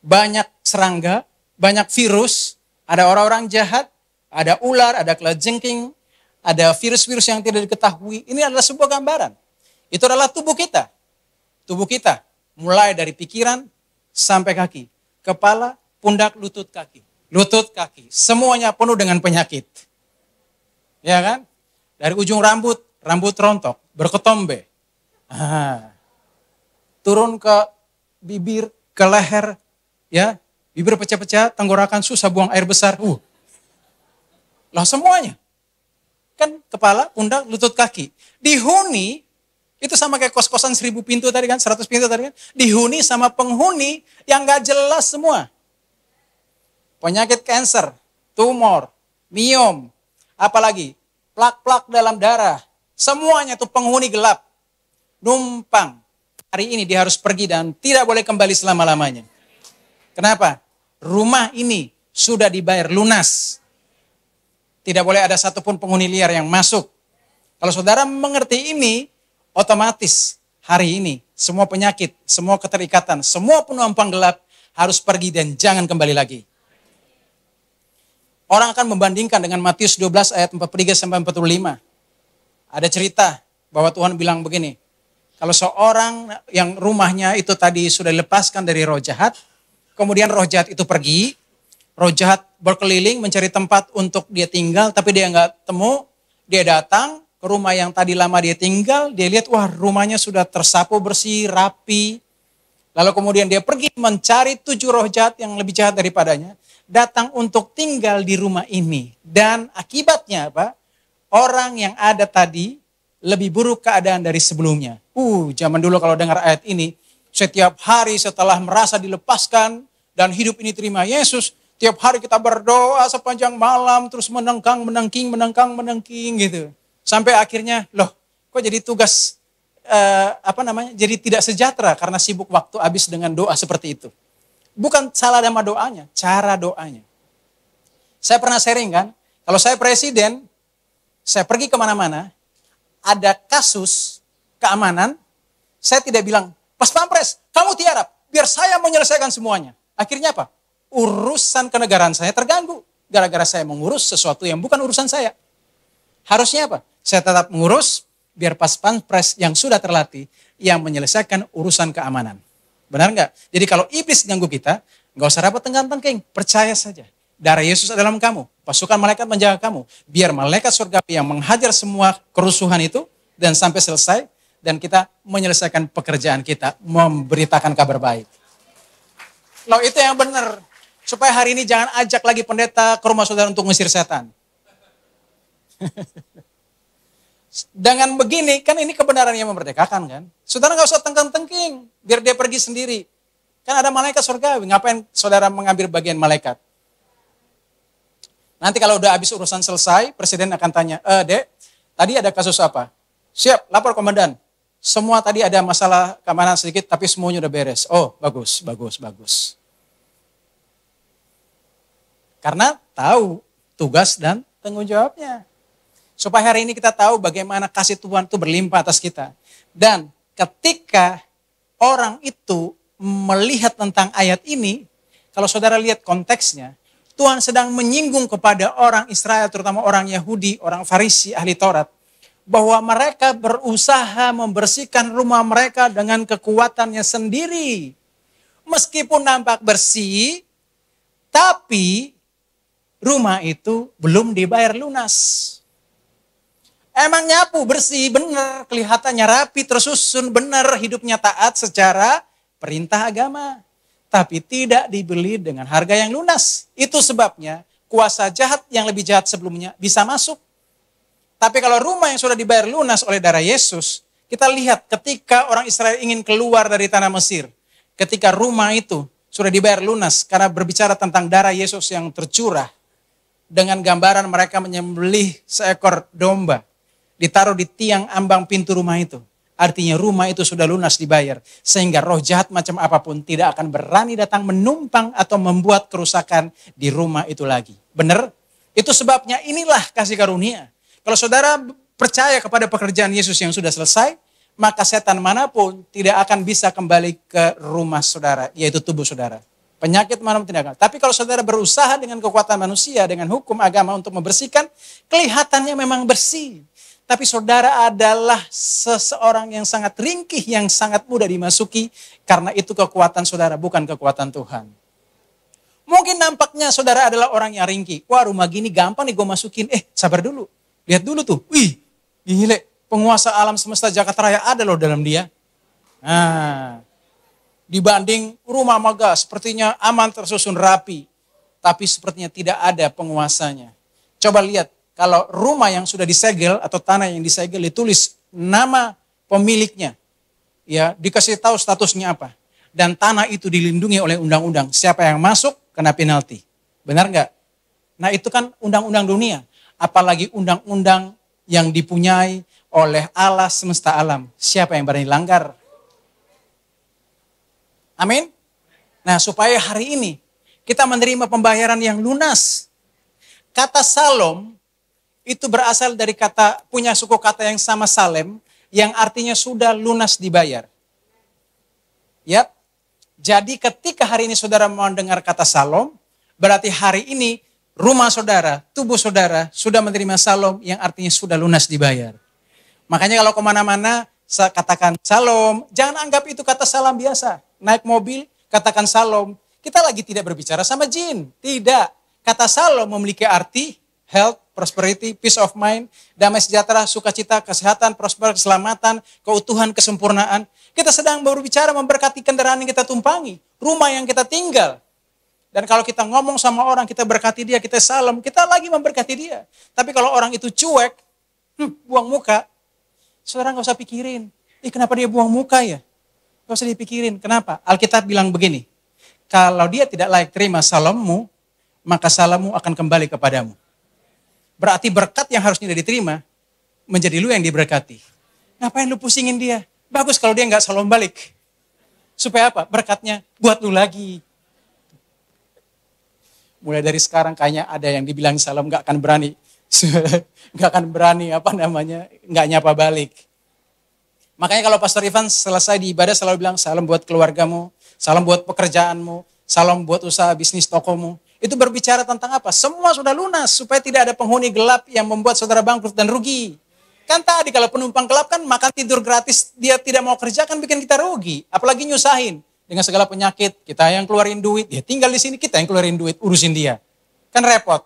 banyak serangga, banyak virus, ada orang-orang jahat, ada ular, ada kelajengking, ada virus-virus yang tidak diketahui. Ini adalah sebuah gambaran. Itu adalah tubuh kita. Tubuh kita mulai dari pikiran sampai kaki. Kepala, pundak, lutut, kaki. Lutut, kaki. Semuanya penuh dengan penyakit. Ya kan? Dari ujung rambut, rambut rontok, berketombe. Turun ke bibir, ke leher, ya, bibir pecah-pecah, tenggorokan susah buang air besar. Lah semuanya. Kan kepala, pundak, lutut, kaki. Dihuni, itu sama kayak kos-kosan 1000 pintu tadi kan, 100 pintu tadi kan. Dihuni sama penghuni yang gak jelas semua. Penyakit kanker, tumor, miom, apalagi plak-plak dalam darah. Semuanya itu penghuni gelap. Numpang. Hari ini dia harus pergi dan tidak boleh kembali selama-lamanya. Kenapa? Rumah ini sudah dibayar lunas. Tidak boleh ada satupun penghuni liar yang masuk. Kalau saudara mengerti ini, otomatis hari ini semua penyakit, semua keterikatan, semua penumpang gelap harus pergi dan jangan kembali lagi. Orang akan membandingkan dengan Matius 12 ayat 43-45. Ada cerita bahwa Tuhan bilang begini, kalau seorang yang rumahnya itu tadi sudah dilepaskan dari roh jahat, kemudian roh jahat itu pergi, roh jahat berkeliling mencari tempat untuk dia tinggal, tapi dia nggak temu. Dia datang ke rumah yang tadi lama dia tinggal, dia lihat, wah rumahnya sudah tersapu bersih, rapi. Lalu kemudian dia pergi mencari 7 roh jahat yang lebih jahat daripadanya, datang untuk tinggal di rumah ini. Dan akibatnya apa? Orang yang ada tadi lebih buruk keadaan dari sebelumnya. Zaman dulu kalau dengar ayat ini, setiap hari setelah merasa dilepaskan dan hidup ini terima Yesus, tiap hari kita berdoa sepanjang malam, terus menengking gitu. Sampai akhirnya, loh kok jadi tugas, jadi tidak sejahtera karena sibuk waktu habis dengan doa seperti itu. Bukan salah sama doanya, cara doanya. Saya pernah sharing kan, kalau saya presiden, saya pergi kemana-mana, ada kasus keamanan, saya tidak bilang, Pas Pampres, kamu tiarap, biar saya menyelesaikan semuanya. Akhirnya apa? Urusan kenegaraan saya terganggu. Gara-gara saya mengurus sesuatu yang bukan urusan saya. Harusnya apa? Saya tetap mengurus, biar pas Pampres yang sudah terlatih, yang menyelesaikan urusan keamanan. Benar nggak? Jadi kalau iblis ganggu kita, nggak usah rapat tenggang-tengking, percaya saja. Darah Yesus ada dalam kamu, pasukan malaikat menjaga kamu. Biar malaikat surgawi yang menghajar semua kerusuhan itu, dan sampai selesai, dan kita menyelesaikan pekerjaan kita, memberitakan kabar baik. Loh itu yang benar. Supaya hari ini jangan ajak lagi pendeta ke rumah saudara untuk mengusir setan. Dengan begini, kan ini kebenaran yang memerdekakan kan. Saudara gak usah tengking-tengking, biar dia pergi sendiri. Kan ada malaikat surgawi, ngapain saudara mengambil bagian malaikat? Nanti kalau udah habis urusan selesai, presiden akan tanya, Dek, tadi ada kasus apa? Siap, lapor komandan. Semua tadi ada masalah keamanan sedikit, tapi semuanya udah beres. Oh, bagus. Karena tahu tugas dan tanggung jawabnya. Supaya hari ini kita tahu bagaimana kasih Tuhan itu berlimpah atas kita. Dan ketika orang itu melihat tentang ayat ini, kalau saudara lihat konteksnya, Tuhan sedang menyinggung kepada orang Israel, terutama orang Yahudi, orang Farisi, ahli Taurat, bahwa mereka berusaha membersihkan rumah mereka dengan kekuatannya sendiri. Meskipun nampak bersih, tapi rumah itu belum dibayar lunas. Emang nyapu bersih, benar, kelihatannya rapi, tersusun, benar, hidupnya taat secara perintah agama. Tapi tidak dibeli dengan harga yang lunas. Itu sebabnya kuasa jahat yang lebih jahat sebelumnya bisa masuk. Tapi kalau rumah yang sudah dibayar lunas oleh darah Yesus, kita lihat ketika orang Israel ingin keluar dari tanah Mesir, ketika rumah itu sudah dibayar lunas karena berbicara tentang darah Yesus yang tercurah, dengan gambaran mereka menyembelih seekor domba, ditaruh di tiang ambang pintu rumah itu. Artinya rumah itu sudah lunas dibayar. Sehingga roh jahat macam apapun tidak akan berani datang menumpang atau membuat kerusakan di rumah itu lagi. Benar? Itu sebabnya inilah kasih karunia. Kalau saudara percaya kepada pekerjaan Yesus yang sudah selesai, maka setan manapun tidak akan bisa kembali ke rumah saudara, yaitu tubuh saudara. Penyakit manapun tidak akan. Tapi kalau saudara berusaha dengan kekuatan manusia, dengan hukum agama untuk membersihkan, kelihatannya memang bersih. Tapi saudara adalah seseorang yang sangat ringkih, yang sangat mudah dimasuki, karena itu kekuatan saudara, bukan kekuatan Tuhan. Mungkin nampaknya saudara adalah orang yang ringkih. Wah, rumah gini gampang nih gue masukin. Sabar dulu. Lihat dulu tuh. Wih, gile. Penguasa alam semesta Jakarta Raya ada loh dalam dia. Nah, dibanding rumah megah sepertinya aman tersusun rapi. Tapi sepertinya tidak ada penguasanya. Coba lihat. Kalau rumah yang sudah disegel atau tanah yang disegel ditulis nama pemiliknya, ya dikasih tahu statusnya apa, dan tanah itu dilindungi oleh undang-undang. Siapa yang masuk kena penalti, benar nggak? Nah itu kan undang-undang dunia, apalagi undang-undang yang dipunyai oleh Allah semesta alam. Siapa yang berani langgar? Amin. Nah supaya hari ini kita menerima pembayaran yang lunas. Kata Salom itu berasal dari kata, punya suku kata yang sama Salem, yang artinya sudah lunas dibayar. Ya, jadi ketika hari ini saudara mendengar kata Salom, berarti hari ini rumah saudara, tubuh saudara sudah menerima Salom yang artinya sudah lunas dibayar. Makanya kalau kemana-mana saya katakan Salom, jangan anggap itu kata salam biasa. Naik mobil, katakan Salom. Kita lagi tidak berbicara sama jin, tidak. Kata Salom memiliki arti health, prosperity, peace of mind, damai sejahtera, sukacita, kesehatan, prosper, keselamatan, keutuhan, kesempurnaan. Kita sedang berbicara memberkati kendaraan yang kita tumpangi, rumah yang kita tinggal. Dan kalau kita ngomong sama orang, kita berkati dia, kita salam, kita lagi memberkati dia. Tapi kalau orang itu cuek, buang muka, saudara nggak usah pikirin. Kenapa dia buang muka ya? Nggak usah dipikirin. Kenapa? Alkitab bilang begini, kalau dia tidak layak terima salammu, maka salammu akan kembali kepadamu. Berarti berkat yang harusnya dia diterima, menjadi lu yang diberkati. Ngapain lu pusingin dia? Bagus kalau dia nggak salam balik. Supaya apa? Berkatnya buat lu lagi. Mulai dari sekarang kayaknya ada yang dibilang salam nggak akan berani. Nggak akan berani nggak nyapa balik. Makanya kalau Pastor Ivan selesai di ibadah selalu bilang salam buat keluargamu, salam buat pekerjaanmu, salam buat usaha bisnis tokomu. Itu berbicara tentang apa? Semua sudah lunas supaya tidak ada penghuni gelap yang membuat saudara bangkrut dan rugi. Kan tadi kalau penumpang gelap kan makan tidur gratis, dia tidak mau kerja kan bikin kita rugi. Apalagi nyusahin dengan segala penyakit, kita yang keluarin duit, dia tinggal di sini kita yang keluarin duit, urusin dia. Kan repot.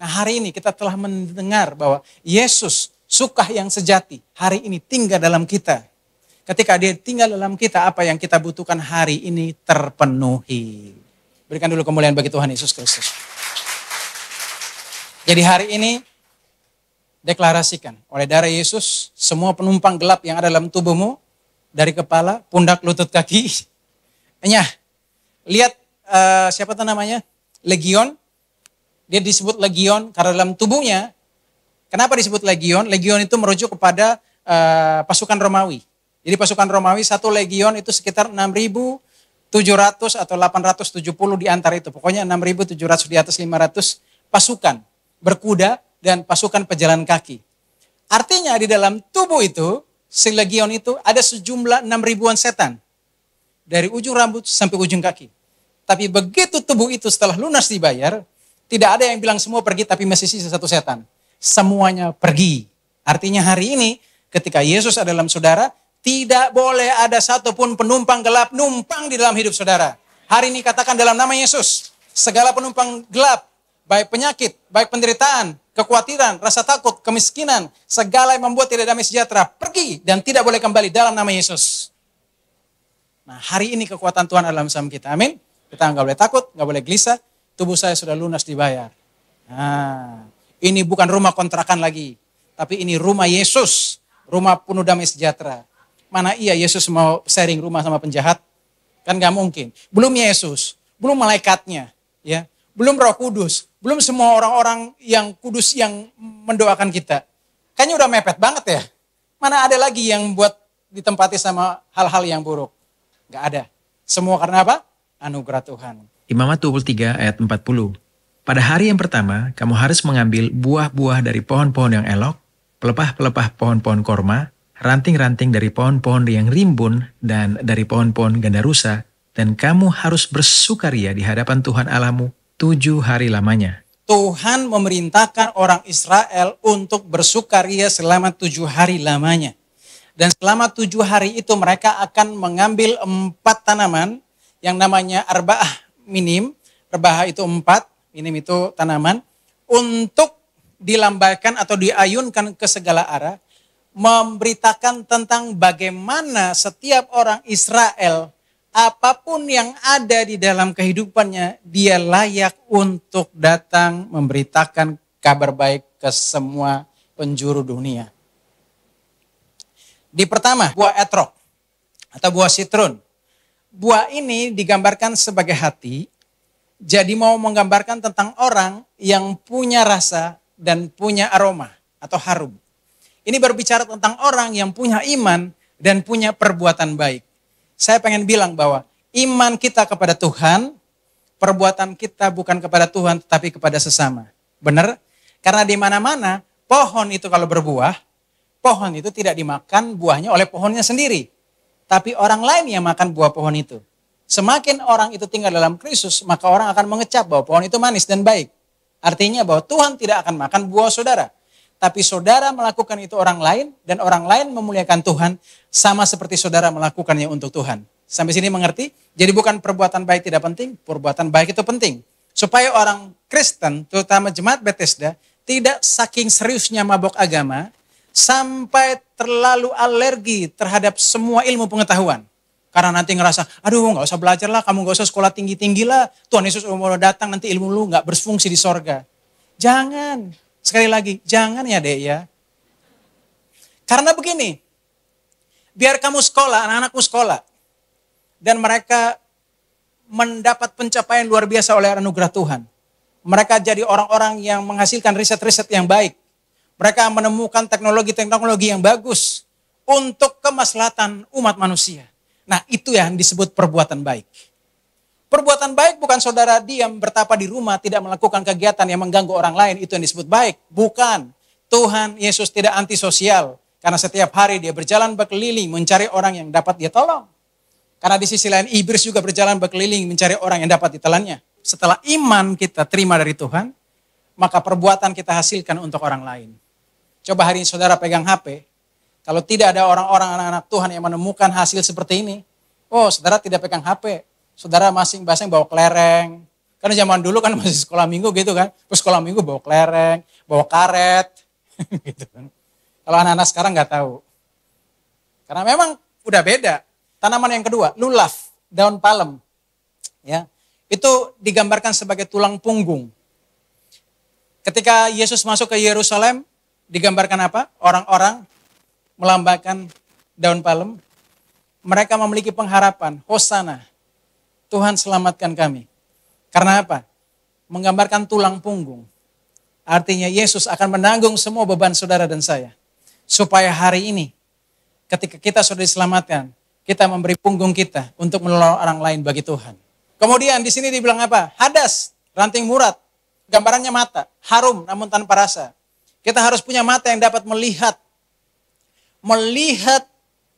Nah hari ini kita telah mendengar bahwa Yesus sukah yang sejati hari ini tinggal dalam kita. Ketika dia tinggal dalam kita, apa yang kita butuhkan hari ini terpenuhi. Berikan dulu kemuliaan bagi Tuhan Yesus Kristus. Jadi hari ini deklarasikan oleh darah Yesus semua penumpang gelap yang ada dalam tubuhmu dari kepala, pundak, lutut, kaki. Lihat siapa itu namanya? Legion. Dia disebut legion karena dalam tubuhnya. Kenapa disebut legion? Legion itu merujuk kepada pasukan Romawi. Jadi pasukan Romawi satu legion itu sekitar 6.700 atau 870 di antara itu. Pokoknya 6.700 di atas 500 pasukan berkuda dan pasukan pejalan kaki. Artinya di dalam tubuh itu, si legion itu ada sejumlah 6.000-an setan. Dari ujung rambut sampai ujung kaki. Tapi begitu tubuh itu setelah lunas dibayar, tidak ada yang bilang semua pergi tapi masih sisa satu setan. Semuanya pergi. Artinya hari ini ketika Yesus ada dalam saudara, tidak boleh ada satupun penumpang gelap numpang di dalam hidup saudara. Hari ini katakan dalam nama Yesus, segala penumpang gelap, baik penyakit, baik penderitaan, kekhawatiran, rasa takut, kemiskinan, segala yang membuat tidak damai sejahtera, pergi dan tidak boleh kembali dalam nama Yesus. Nah hari ini kekuatan Tuhan dalam sama kita, amin. Kita nggak boleh takut, nggak boleh gelisah, tubuh saya sudah lunas dibayar. Nah, ini bukan rumah kontrakan lagi, tapi ini rumah Yesus, rumah penuh damai sejahtera. Mana iya Yesus mau sharing rumah sama penjahat? Kan gak mungkin. Belum Yesus, belum malaikatnya, ya, belum Roh Kudus, belum semua orang-orang yang kudus yang mendoakan kita. Kayaknya udah mepet banget ya. Mana ada lagi yang buat ditempati sama hal-hal yang buruk? Gak ada. Semua karena apa? Anugerah Tuhan. Imamat 23 ayat 40. Pada hari yang pertama, kamu harus mengambil buah-buah dari pohon-pohon yang elok, pelepah-pelepah pohon-pohon korma, ranting-ranting dari pohon-pohon yang rimbun, dan dari pohon-pohon gandarusa, dan kamu harus bersukaria di hadapan Tuhan Allahmu 7 hari lamanya. Tuhan memerintahkan orang Israel untuk bersukaria selama 7 hari lamanya. Dan selama 7 hari itu mereka akan mengambil 4 tanaman yang namanya arba'ah minim. Arba'ah itu 4, minim itu tanaman. Untuk dilambaikan atau diayunkan ke segala arah. Memberitakan tentang bagaimana setiap orang Israel, apapun yang ada di dalam kehidupannya, dia layak untuk datang memberitakan kabar baik ke semua penjuru dunia. Di pertama, buah etrog atau buah sitrun. Buah ini digambarkan sebagai hati, jadi mau menggambarkan tentang orang yang punya rasa dan punya aroma atau harum. Ini berbicara tentang orang yang punya iman dan punya perbuatan baik. Saya pengen bilang bahwa iman kita kepada Tuhan, perbuatan kita bukan kepada Tuhan tetapi kepada sesama. Benar? Karena di mana-mana pohon itu kalau berbuah, pohon itu tidak dimakan buahnya oleh pohonnya sendiri. Tapi orang lain yang makan buah pohon itu. Semakin orang itu tinggal dalam Kristus, maka orang akan mengecap bahwa pohon itu manis dan baik. Artinya bahwa Tuhan tidak akan makan buah saudara. Tapi saudara melakukan itu orang lain, dan orang lain memuliakan Tuhan, sama seperti saudara melakukannya untuk Tuhan. Sampai sini mengerti? Jadi bukan perbuatan baik tidak penting, perbuatan baik itu penting. Supaya orang Kristen, terutama jemaat Bethesda, tidak saking seriusnya mabok agama, sampai terlalu alergi terhadap semua ilmu pengetahuan. Karena nanti ngerasa, aduh gak usah belajar lah, kamu gak usah sekolah tinggi-tinggi lah, Tuhan Yesus mau datang, nanti ilmu lu gak berfungsi di sorga. Jangan. Sekali lagi, jangan ya dek ya. Karena begini, biar kamu sekolah, anak-anakmu sekolah, dan mereka mendapat pencapaian luar biasa oleh anugerah Tuhan. Mereka jadi orang-orang yang menghasilkan riset-riset yang baik. Mereka menemukan teknologi-teknologi yang bagus untuk kemaslahatan umat manusia. Nah itu yang disebut perbuatan baik. Perbuatan baik bukan saudara diam bertapa di rumah tidak melakukan kegiatan yang mengganggu orang lain, itu yang disebut baik. Bukan. Tuhan Yesus tidak antisosial karena setiap hari dia berjalan berkeliling mencari orang yang dapat dia tolong. Karena di sisi lain iblis juga berjalan berkeliling mencari orang yang dapat ditelannya. Setelah iman kita terima dari Tuhan, maka perbuatan kita hasilkan untuk orang lain. Coba hari ini saudara pegang HP, kalau tidak ada orang-orang anak-anak Tuhan yang menemukan hasil seperti ini, oh saudara tidak pegang HP. Saudara masing-masing bawa kelereng. Karena zaman dulu kan masih sekolah minggu gitu kan. Terus sekolah minggu bawa kelereng, bawa karet. Gitu kan. Kalau anak-anak sekarang nggak tahu. Karena memang udah beda. Tanaman yang kedua, lulaf, daun palem. Ya, itu digambarkan sebagai tulang punggung. Ketika Yesus masuk ke Yerusalem, digambarkan apa? Orang-orang melambaikan daun palem. Mereka memiliki pengharapan, Hosana. Tuhan selamatkan kami. Karena apa? Menggambarkan tulang punggung. Artinya Yesus akan menanggung semua beban saudara dan saya. Supaya hari ini, ketika kita sudah diselamatkan, kita memberi punggung kita untuk menolong orang lain bagi Tuhan. Kemudian di sini dibilang apa? Hadas, ranting murad. Gambarannya mata, harum namun tanpa rasa. Kita harus punya mata yang dapat melihat. Melihat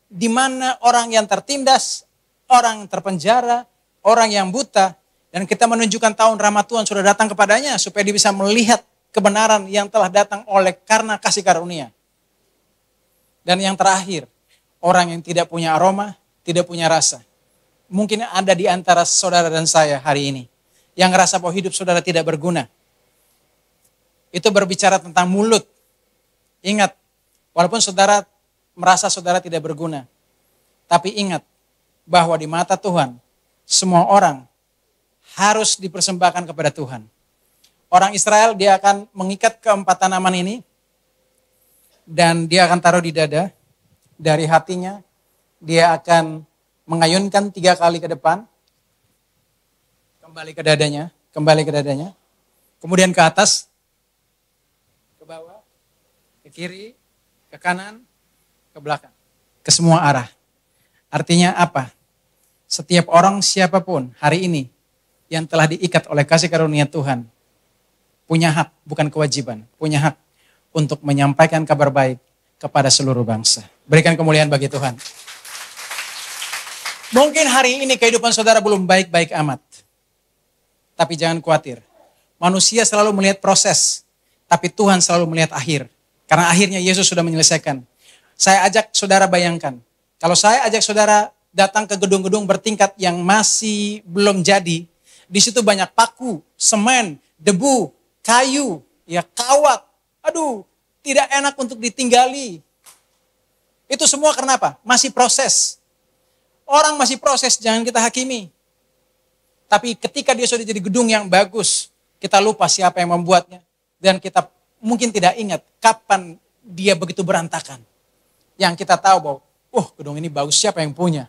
di mana orang yang tertindas, orang yang terpenjara, orang yang buta, dan kita menunjukkan tahun rahmat Tuhan sudah datang kepadanya supaya dia bisa melihat kebenaran yang telah datang oleh karena kasih karunia. Dan yang terakhir, orang yang tidak punya aroma, tidak punya rasa. Mungkin ada di antara saudara dan saya hari ini yang ngerasa bahwa hidup saudara tidak berguna. Itu berbicara tentang mulut. Ingat, walaupun saudara merasa saudara tidak berguna, tapi ingat bahwa di mata Tuhan semua orang harus dipersembahkan kepada Tuhan. Orang Israel dia akan mengikat keempat tanaman ini dan dia akan taruh di dada. Dari hatinya dia akan mengayunkan 3 kali ke depan, kembali ke dadanya, kemudian ke atas, ke bawah, ke kiri, ke kanan, ke belakang, ke semua arah. Artinya apa? Setiap orang siapapun hari ini yang telah diikat oleh kasih karunia Tuhan, punya hak, bukan kewajiban, punya hak untuk menyampaikan kabar baik kepada seluruh bangsa. Berikan kemuliaan bagi Tuhan. Mungkin hari ini kehidupan saudara belum baik-baik amat. Tapi jangan khawatir. Manusia selalu melihat proses, tapi Tuhan selalu melihat akhir. Karena akhirnya Yesus sudah menyelesaikan. Saya ajak saudara bayangkan, kalau saya ajak saudara datang ke gedung-gedung bertingkat yang masih belum jadi, di situ banyak paku, semen, debu, kayu, ya kawat. Aduh, tidak enak untuk ditinggali. Itu semua karena apa? Masih proses. Orang masih proses, jangan kita hakimi. Tapi ketika dia sudah jadi gedung yang bagus, kita lupa siapa yang membuatnya. Dan kita mungkin tidak ingat kapan dia begitu berantakan. Yang kita tahu bahwa, gedung ini bagus, siapa yang punya.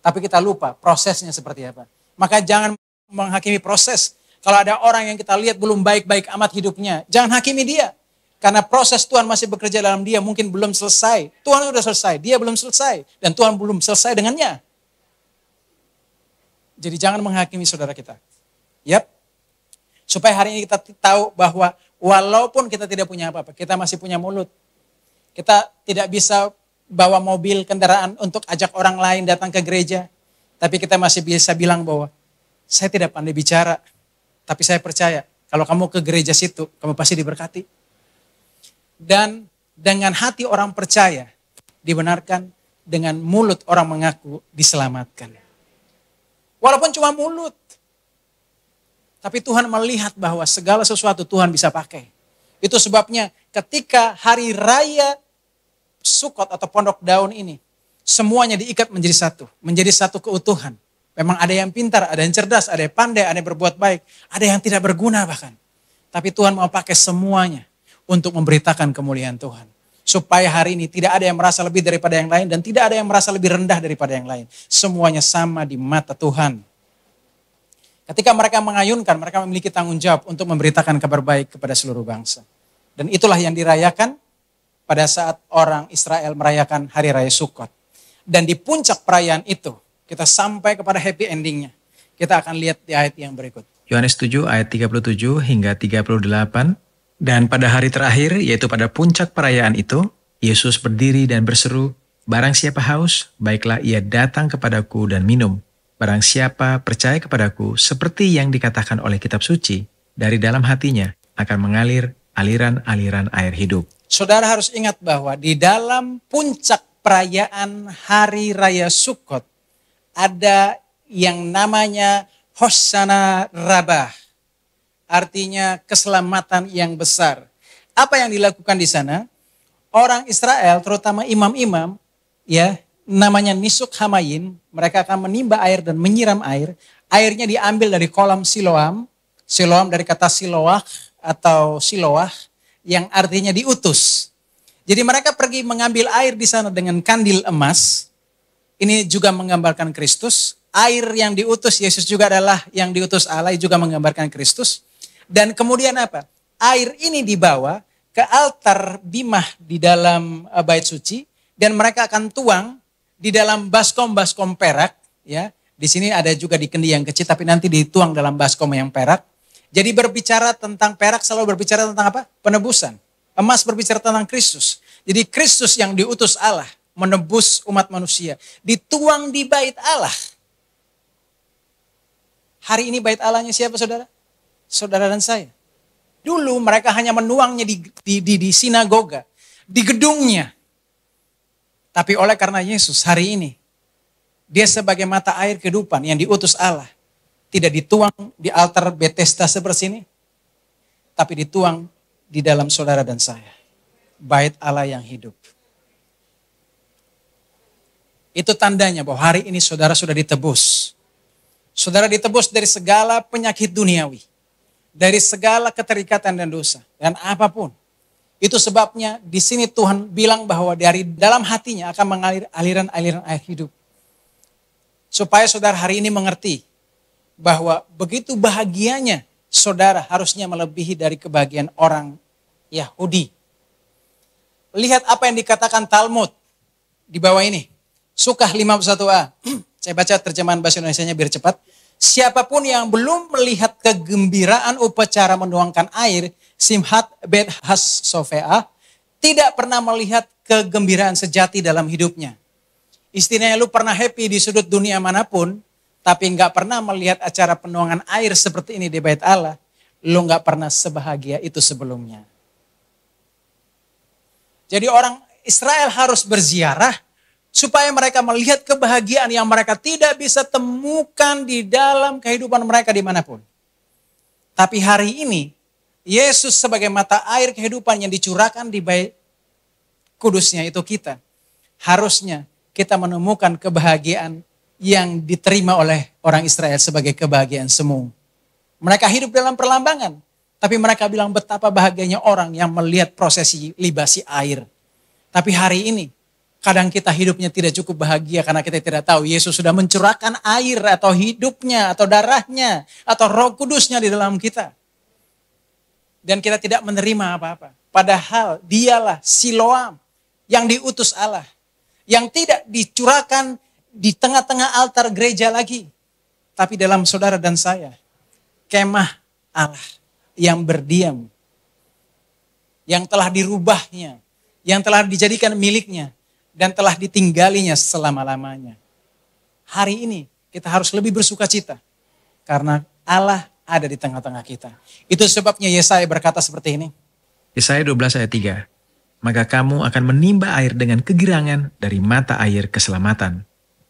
Tapi kita lupa prosesnya seperti apa. Maka jangan menghakimi proses. Kalau ada orang yang kita lihat belum baik-baik amat hidupnya, jangan hakimi dia. Karena proses Tuhan masih bekerja dalam dia, mungkin belum selesai. Tuhan sudah selesai, dia belum selesai. Dan Tuhan belum selesai dengannya. Jadi jangan menghakimi saudara kita. Yap. Supaya hari ini kita tahu bahwa walaupun kita tidak punya apa-apa, kita masih punya mulut. Kita tidak bisa bawa mobil, kendaraan untuk ajak orang lain datang ke gereja. Tapi kita masih bisa bilang bahwa saya tidak pandai bicara. Tapi saya percaya kalau kamu ke gereja situ, kamu pasti diberkati. Dan dengan hati orang percaya dibenarkan, dengan mulut orang mengaku diselamatkan. Walaupun cuma mulut. Tapi Tuhan melihat bahwa segala sesuatu Tuhan bisa pakai. Itu sebabnya ketika hari raya Sukot atau Pondok Daun ini, semuanya diikat menjadi satu keutuhan. Memang ada yang pintar, ada yang cerdas, ada yang pandai, ada yang berbuat baik, ada yang tidak berguna bahkan. Tapi Tuhan mau pakai semuanya untuk memberitakan kemuliaan Tuhan. Supaya hari ini tidak ada yang merasa lebih daripada yang lain dan tidak ada yang merasa lebih rendah daripada yang lain. Semuanya sama di mata Tuhan. Ketika mereka mengayunkan, mereka memiliki tanggung jawab untuk memberitakan kabar baik kepada seluruh bangsa. Dan itulah yang dirayakan pada saat orang Israel merayakan Hari Raya Sukot. Dan di puncak perayaan itu, kita sampai kepada happy endingnya. Kita akan lihat di ayat yang berikut. Yohanes 7 ayat 37 hingga 38. Dan pada hari terakhir, yaitu pada puncak perayaan itu, Yesus berdiri dan berseru, "Barang siapa haus, baiklah ia datang kepadaku dan minum. Barang siapa percaya kepadaku, seperti yang dikatakan oleh kitab suci, dari dalam hatinya akan mengalir aliran-aliran air hidup." Saudara harus ingat bahwa di dalam puncak perayaan Hari Raya Sukot, ada yang namanya Hosanna Rabbah. Artinya keselamatan yang besar. Apa yang dilakukan di sana? Orang Israel, terutama imam-imam, ya, namanya Nisuk Hamayin, mereka akan menimba air dan menyiram air. Airnya diambil dari kolam Siloam. Siloam dari kata Siloah atau Siloah, yang artinya diutus. Jadi mereka pergi mengambil air di sana dengan kandil emas. Ini juga menggambarkan Kristus. Air yang diutus Yesus juga adalah yang diutus Allah, juga menggambarkan Kristus. Dan kemudian apa? Air ini dibawa ke altar bimah di dalam bait suci dan mereka akan tuang di dalam baskom-baskom perak, ya. Di sini ada juga di kendi yang kecil tapi nanti dituang dalam baskom yang perak. Jadi berbicara tentang perak selalu berbicara tentang apa? Penebusan. Emas berbicara tentang Kristus. Jadi Kristus yang diutus Allah menebus umat manusia, dituang di bait Allah. Hari ini bait Allahnya siapa, saudara? Saudara dan saya. Dulu mereka hanya menuangnya di sinagoga, di gedungnya. Tapi oleh karena Yesus hari ini, dia sebagai mata air kehidupan yang diutus Allah. Tidak dituang di altar Bethesda seperti ini, tapi dituang di dalam saudara dan saya. Bait Allah yang hidup. Itu tandanya bahwa hari ini saudara sudah ditebus. Saudara ditebus dari segala penyakit duniawi. Dari segala keterikatan dan dosa. Dan apapun. Itu sebabnya di sini Tuhan bilang bahwa dari dalam hatinya akan mengalir aliran-aliran air hidup. Supaya saudara hari ini mengerti bahwa begitu bahagianya saudara harusnya melebihi dari kebahagiaan orang Yahudi. lihat apa yang dikatakan Talmud di bawah ini. Sukah 51a. Saya baca terjemahan bahasa Indonesianya biar cepat. Siapapun yang belum melihat kegembiraan upacara menuangkan air, Simhat Bet Has Sofeah, tidak pernah melihat kegembiraan sejati dalam hidupnya. Istilahnya lu pernah happy di sudut dunia manapun, tapi nggak pernah melihat acara penuangan air seperti ini di Bait Allah, lu nggak pernah sebahagia itu sebelumnya. Jadi orang Israel harus berziarah supaya mereka melihat kebahagiaan yang mereka tidak bisa temukan di dalam kehidupan mereka dimanapun. Tapi hari ini, Yesus sebagai mata air kehidupan yang dicurahkan di Bait Kudusnya itu kita. Harusnya kita menemukan kebahagiaan yang diterima oleh orang Israel sebagai kebahagiaan semu. Mereka hidup dalam perlambangan, tapi mereka bilang betapa bahagianya orang yang melihat prosesi libasi air. Tapi hari ini, kadang kita hidupnya tidak cukup bahagia karena kita tidak tahu Yesus sudah mencurahkan air atau hidupnya atau darahnya atau Roh Kudusnya di dalam kita. Dan kita tidak menerima apa-apa. Padahal dialah Siloam yang diutus Allah. Yang tidak dicurahkan di tengah-tengah altar gereja lagi. Tapi dalam saudara dan saya. Kemah Allah yang berdiam. Yang telah dirubahnya. Yang telah dijadikan miliknya. Dan telah ditinggalinya selama-lamanya. Hari ini kita harus lebih bersuka cita. Karena Allah ada di tengah-tengah kita. Itu sebabnya Yesaya berkata seperti ini. Yesaya 12 ayat 3. Maka kamu akan menimba air dengan kegirangan dari mata air keselamatan.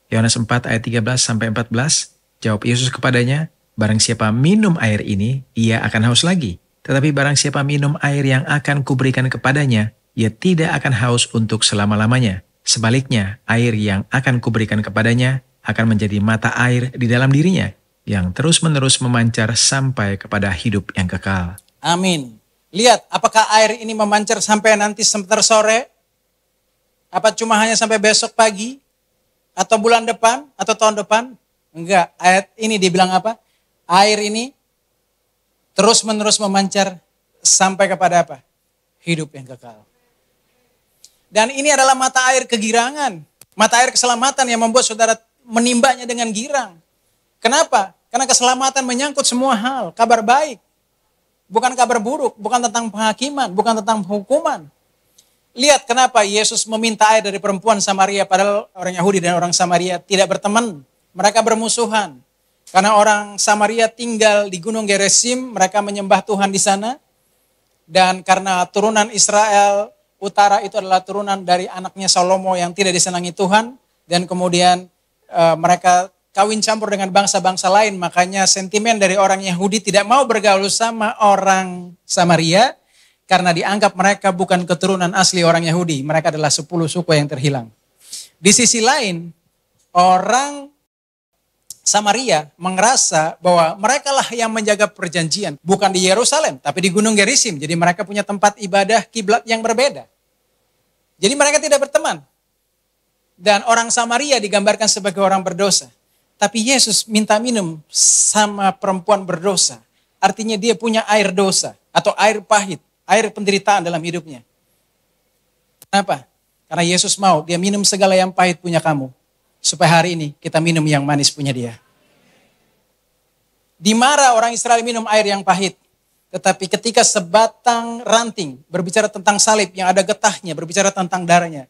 Yohanes 4 ayat 13 sampai 14. Jawab Yesus kepadanya, barang siapa minum air ini, ia akan haus lagi. Tetapi barang siapa minum air yang akan kuberikan kepadanya, ia tidak akan haus untuk selama-lamanya. Sebaliknya, air yang akan kuberikan kepadanya akan menjadi mata air di dalam dirinya, yang terus-menerus memancar sampai kepada hidup yang kekal. Amin. Lihat, apakah air ini memancar sampai nanti sebentar sore? Apa cuma hanya sampai besok pagi? Atau bulan depan? Atau tahun depan? Enggak, ayat ini dibilang apa? Air ini terus-menerus memancar sampai kepada apa? Hidup yang kekal. Dan ini adalah mata air kegirangan. Mata air keselamatan yang membuat saudara menimbanya dengan girang. Kenapa? Karena keselamatan menyangkut semua hal. Kabar baik. Bukan kabar buruk, bukan tentang penghakiman, bukan tentang hukuman. Lihat kenapa Yesus meminta air dari perempuan Samaria, padahal orang Yahudi dan orang Samaria tidak berteman. Mereka bermusuhan. Karena orang Samaria tinggal di Gunung Gerizim, mereka menyembah Tuhan di sana. Dan karena turunan Israel utara itu adalah turunan dari anaknya Salomo yang tidak disenangi Tuhan. Dan kemudian mereka kawin campur dengan bangsa-bangsa lain, makanya sentimen dari orang Yahudi tidak mau bergaul sama orang Samaria, karena dianggap mereka bukan keturunan asli orang Yahudi, mereka adalah 10 suku yang terhilang. Di sisi lain, orang Samaria merasa bahwa mereka lah yang menjaga perjanjian, bukan di Yerusalem, tapi di Gunung Gerizim, jadi mereka punya tempat ibadah kiblat yang berbeda. Jadi mereka tidak berteman. Dan orang Samaria digambarkan sebagai orang berdosa. Tapi Yesus minta minum sama perempuan berdosa. Artinya dia punya air dosa atau air pahit, air penderitaan dalam hidupnya. Kenapa? Karena Yesus mau dia minum segala yang pahit punya kamu. Supaya hari ini kita minum yang manis punya dia. Di Mara orang Israel minum air yang pahit. Tetapi ketika sebatang ranting berbicara tentang salib yang ada getahnya, berbicara tentang darahnya.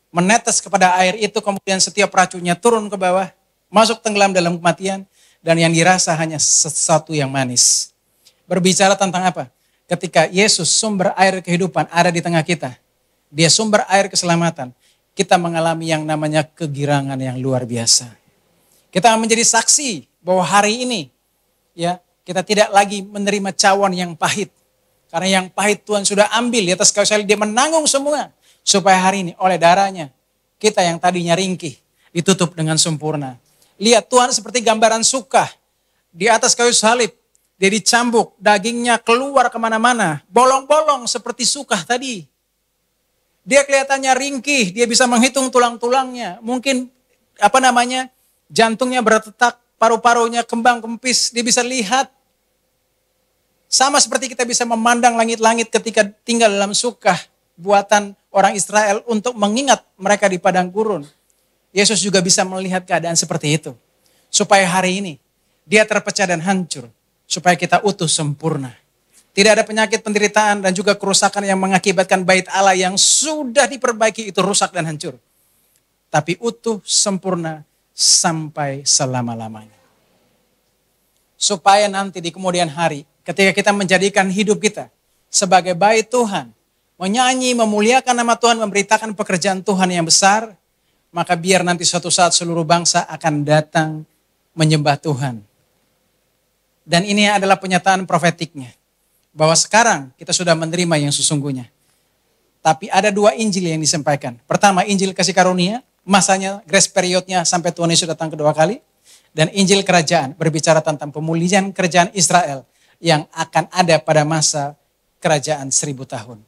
Menetes kepada air itu kemudian setiap racunnya turun ke bawah. Masuk tenggelam dalam kematian, dan yang dirasa hanya sesuatu yang manis. Berbicara tentang apa? Ketika Yesus sumber air kehidupan ada di tengah kita, dia sumber air keselamatan, kita mengalami yang namanya kegirangan yang luar biasa. Kita menjadi saksi bahwa hari ini ya kita tidak lagi menerima cawan yang pahit. Karena yang pahit Tuhan sudah ambil di atas kayu salib, dia menanggung semua. Supaya hari ini oleh darahnya, kita yang tadinya ringkih, ditutup dengan sempurna. Lihat Tuhan seperti gambaran Sukah. Di atas kayu salib. Dia dicambuk. Dagingnya keluar kemana-mana. Bolong-bolong seperti Sukah tadi. Dia kelihatannya ringkih. Dia bisa menghitung tulang-tulangnya. Mungkin jantungnya berdetak. Paru-parunya kembang kempis. Dia bisa lihat. Sama seperti kita bisa memandang langit-langit ketika tinggal dalam Sukah. Buatan orang Israel untuk mengingat mereka di padang gurun. Yesus juga bisa melihat keadaan seperti itu. Supaya hari ini dia terpecah dan hancur. Supaya kita utuh sempurna. Tidak ada penyakit, penderitaan, dan juga kerusakan yang mengakibatkan bait Allah yang sudah diperbaiki itu rusak dan hancur. Tapi utuh, sempurna, sampai selama-lamanya. Supaya nanti di kemudian hari, ketika kita menjadikan hidup kita sebagai bait Tuhan, menyanyi, memuliakan nama Tuhan, memberitakan pekerjaan Tuhan yang besar, maka biar nanti suatu saat seluruh bangsa akan datang menyembah Tuhan. Dan ini adalah penyataan profetiknya. Bahwa sekarang kita sudah menerima yang sesungguhnya. Tapi ada dua Injil yang disampaikan. Pertama, Injil kasih karunia, masanya, grace periodnya sampai Tuhan Yesus datang kedua kali. Dan Injil kerajaan berbicara tentang pemulihan kerajaan Israel yang akan ada pada masa kerajaan 1000 tahun.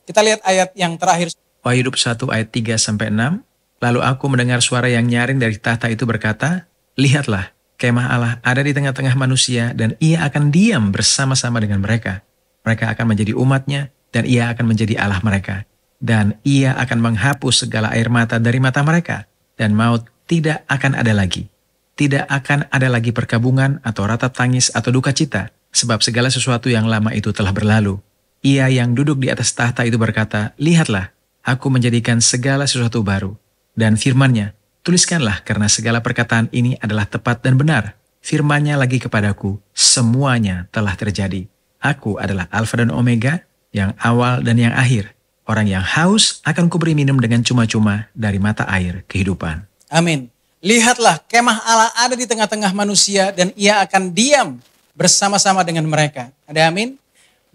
Kita lihat ayat yang terakhir. Wahyu 1 ayat 3-6. Lalu aku mendengar suara yang nyaring dari tahta itu berkata, lihatlah, kemah Allah ada di tengah-tengah manusia dan ia akan diam bersama-sama dengan mereka. Mereka akan menjadi umatnya dan ia akan menjadi Allah mereka. Dan ia akan menghapus segala air mata dari mata mereka. Dan maut tidak akan ada lagi. Tidak akan ada lagi perkabungan atau ratap tangis atau duka cita. Sebab segala sesuatu yang lama itu telah berlalu. Ia yang duduk di atas tahta itu berkata, lihatlah, aku menjadikan segala sesuatu baru. Dan firman-Nya, tuliskanlah karena segala perkataan ini adalah tepat dan benar. Firman-Nya lagi kepadaku, semuanya telah terjadi. Aku adalah Alfa dan Omega, yang awal dan yang akhir. Orang yang haus akan kuberi minum dengan cuma-cuma dari mata air kehidupan. Amin. Lihatlah, kemah Allah ada di tengah-tengah manusia dan ia akan diam bersama-sama dengan mereka. Ada amin?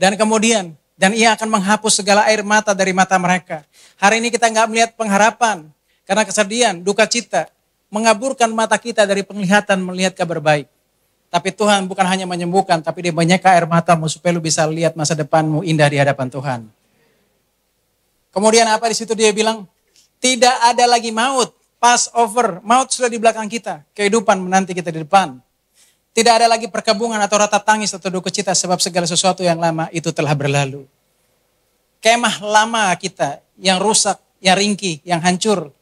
Dan kemudian, dan ia akan menghapus segala air mata dari mata mereka. Hari ini kita nggak melihat pengharapan. Karena kesedihan, duka cita, mengaburkan mata kita dari penglihatan melihat kabar baik. Tapi Tuhan bukan hanya menyembuhkan, tapi dia menyeka air matamu supaya lu bisa lihat masa depanmu indah di hadapan Tuhan. Kemudian apa di situ dia bilang? Tidak ada lagi maut, Passover, maut sudah di belakang kita. Kehidupan menanti kita di depan. Tidak ada lagi perkabungan atau ratap tangis atau duka cita sebab segala sesuatu yang lama itu telah berlalu. Kemah lama kita yang rusak, yang ringkih, yang hancur,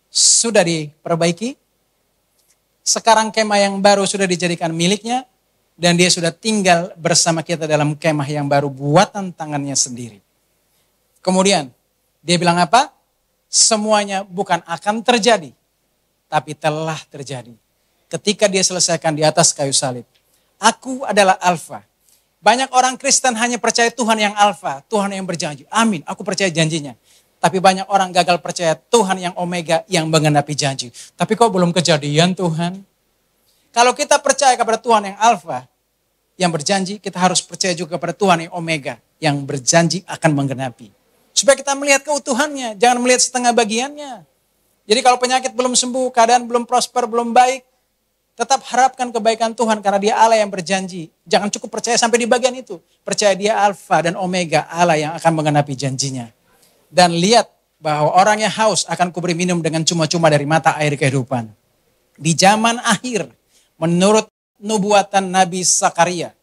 sudah diperbaiki. Sekarang kemah yang baru sudah dijadikan miliknya. Dan dia sudah tinggal bersama kita dalam kemah yang baru buatan tangannya sendiri. Kemudian dia bilang apa? Semuanya bukan akan terjadi. Tapi telah terjadi. Ketika dia selesaikan di atas kayu salib. Aku adalah Alfa. Banyak orang Kristen hanya percaya Tuhan yang Alfa. Tuhan yang berjanji. Amin, aku percaya janjinya. Tapi banyak orang gagal percaya Tuhan yang Omega yang menggenapi janji. Tapi kok belum kejadian Tuhan? Kalau kita percaya kepada Tuhan yang Alfa, yang berjanji, kita harus percaya juga kepada Tuhan yang Omega, yang berjanji akan menggenapi. Supaya kita melihat keutuhannya, jangan melihat setengah bagiannya. Jadi kalau penyakit belum sembuh, keadaan belum prosper, belum baik, tetap harapkan kebaikan Tuhan karena dia Allah yang berjanji. Jangan cukup percaya sampai di bagian itu. Percaya dia Alfa dan Omega, Allah yang akan menggenapi janjinya. Dan lihat bahwa orang yang haus akan kuberi minum dengan cuma-cuma dari mata air kehidupan. Di zaman akhir, menurut nubuatan Nabi Zakaria,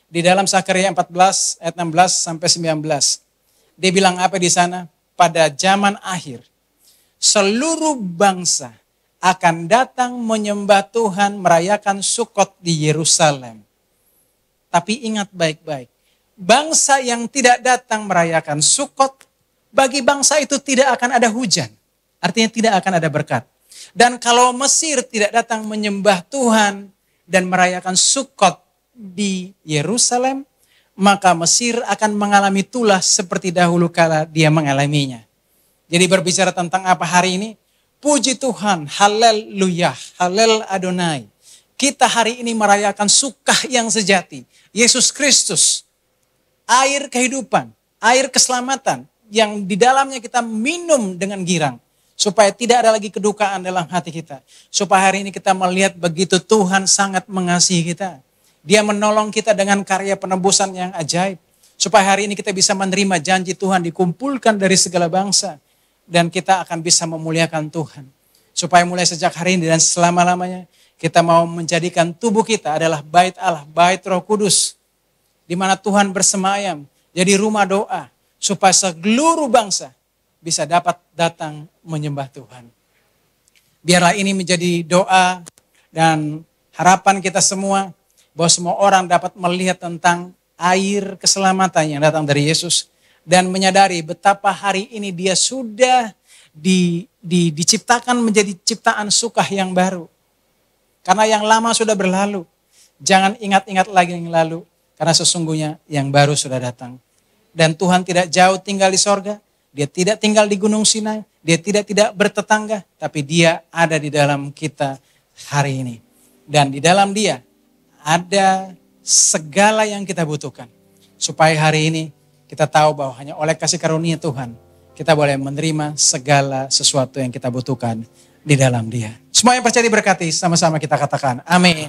di dalam Zakaria 14 ayat 16 sampai 19, dia bilang apa di sana? Pada zaman akhir, seluruh bangsa akan datang menyembah Tuhan, merayakan Sukot di Yerusalem. Tapi ingat baik-baik, bangsa yang tidak datang merayakan Sukot, bagi bangsa itu tidak akan ada hujan. Artinya tidak akan ada berkat. Dan kalau Mesir tidak datang menyembah Tuhan dan merayakan Sukot di Yerusalem, maka Mesir akan mengalami tulah seperti dahulu kala dia mengalaminya. Jadi berbicara tentang apa hari ini? Puji Tuhan, haleluya, halel Adonai. Kita hari ini merayakan Sukah yang sejati. Yesus Kristus, air kehidupan, air keselamatan, yang di dalamnya kita minum dengan girang. Supaya tidak ada lagi kedukaan dalam hati kita. Supaya hari ini kita melihat begitu Tuhan sangat mengasihi kita. Dia menolong kita dengan karya penebusan yang ajaib. Supaya hari ini kita bisa menerima janji Tuhan dikumpulkan dari segala bangsa. Dan kita akan bisa memuliakan Tuhan. Supaya mulai sejak hari ini dan selama-lamanya kita mau menjadikan tubuh kita adalah bait Allah, bait Roh Kudus. Di mana Tuhan bersemayam, jadi rumah doa. Supaya seluruh bangsa bisa dapat datang menyembah Tuhan. Biarlah ini menjadi doa dan harapan kita semua, bahwa semua orang dapat melihat tentang air keselamatan yang datang dari Yesus, dan menyadari betapa hari ini dia sudah diciptakan menjadi ciptaan sukah yang baru. Karena yang lama sudah berlalu. Jangan ingat-ingat lagi yang lalu, karena sesungguhnya yang baru sudah datang. Dan Tuhan tidak jauh tinggal di sorga, dia tidak tinggal di Gunung Sinai, dia tidak bertetangga, tapi dia ada di dalam kita hari ini. Dan di dalam dia ada segala yang kita butuhkan. Supaya hari ini kita tahu bahwa hanya oleh kasih karunia Tuhan, kita boleh menerima segala sesuatu yang kita butuhkan di dalam dia. Semua yang percaya diberkati, sama-sama kita katakan amin.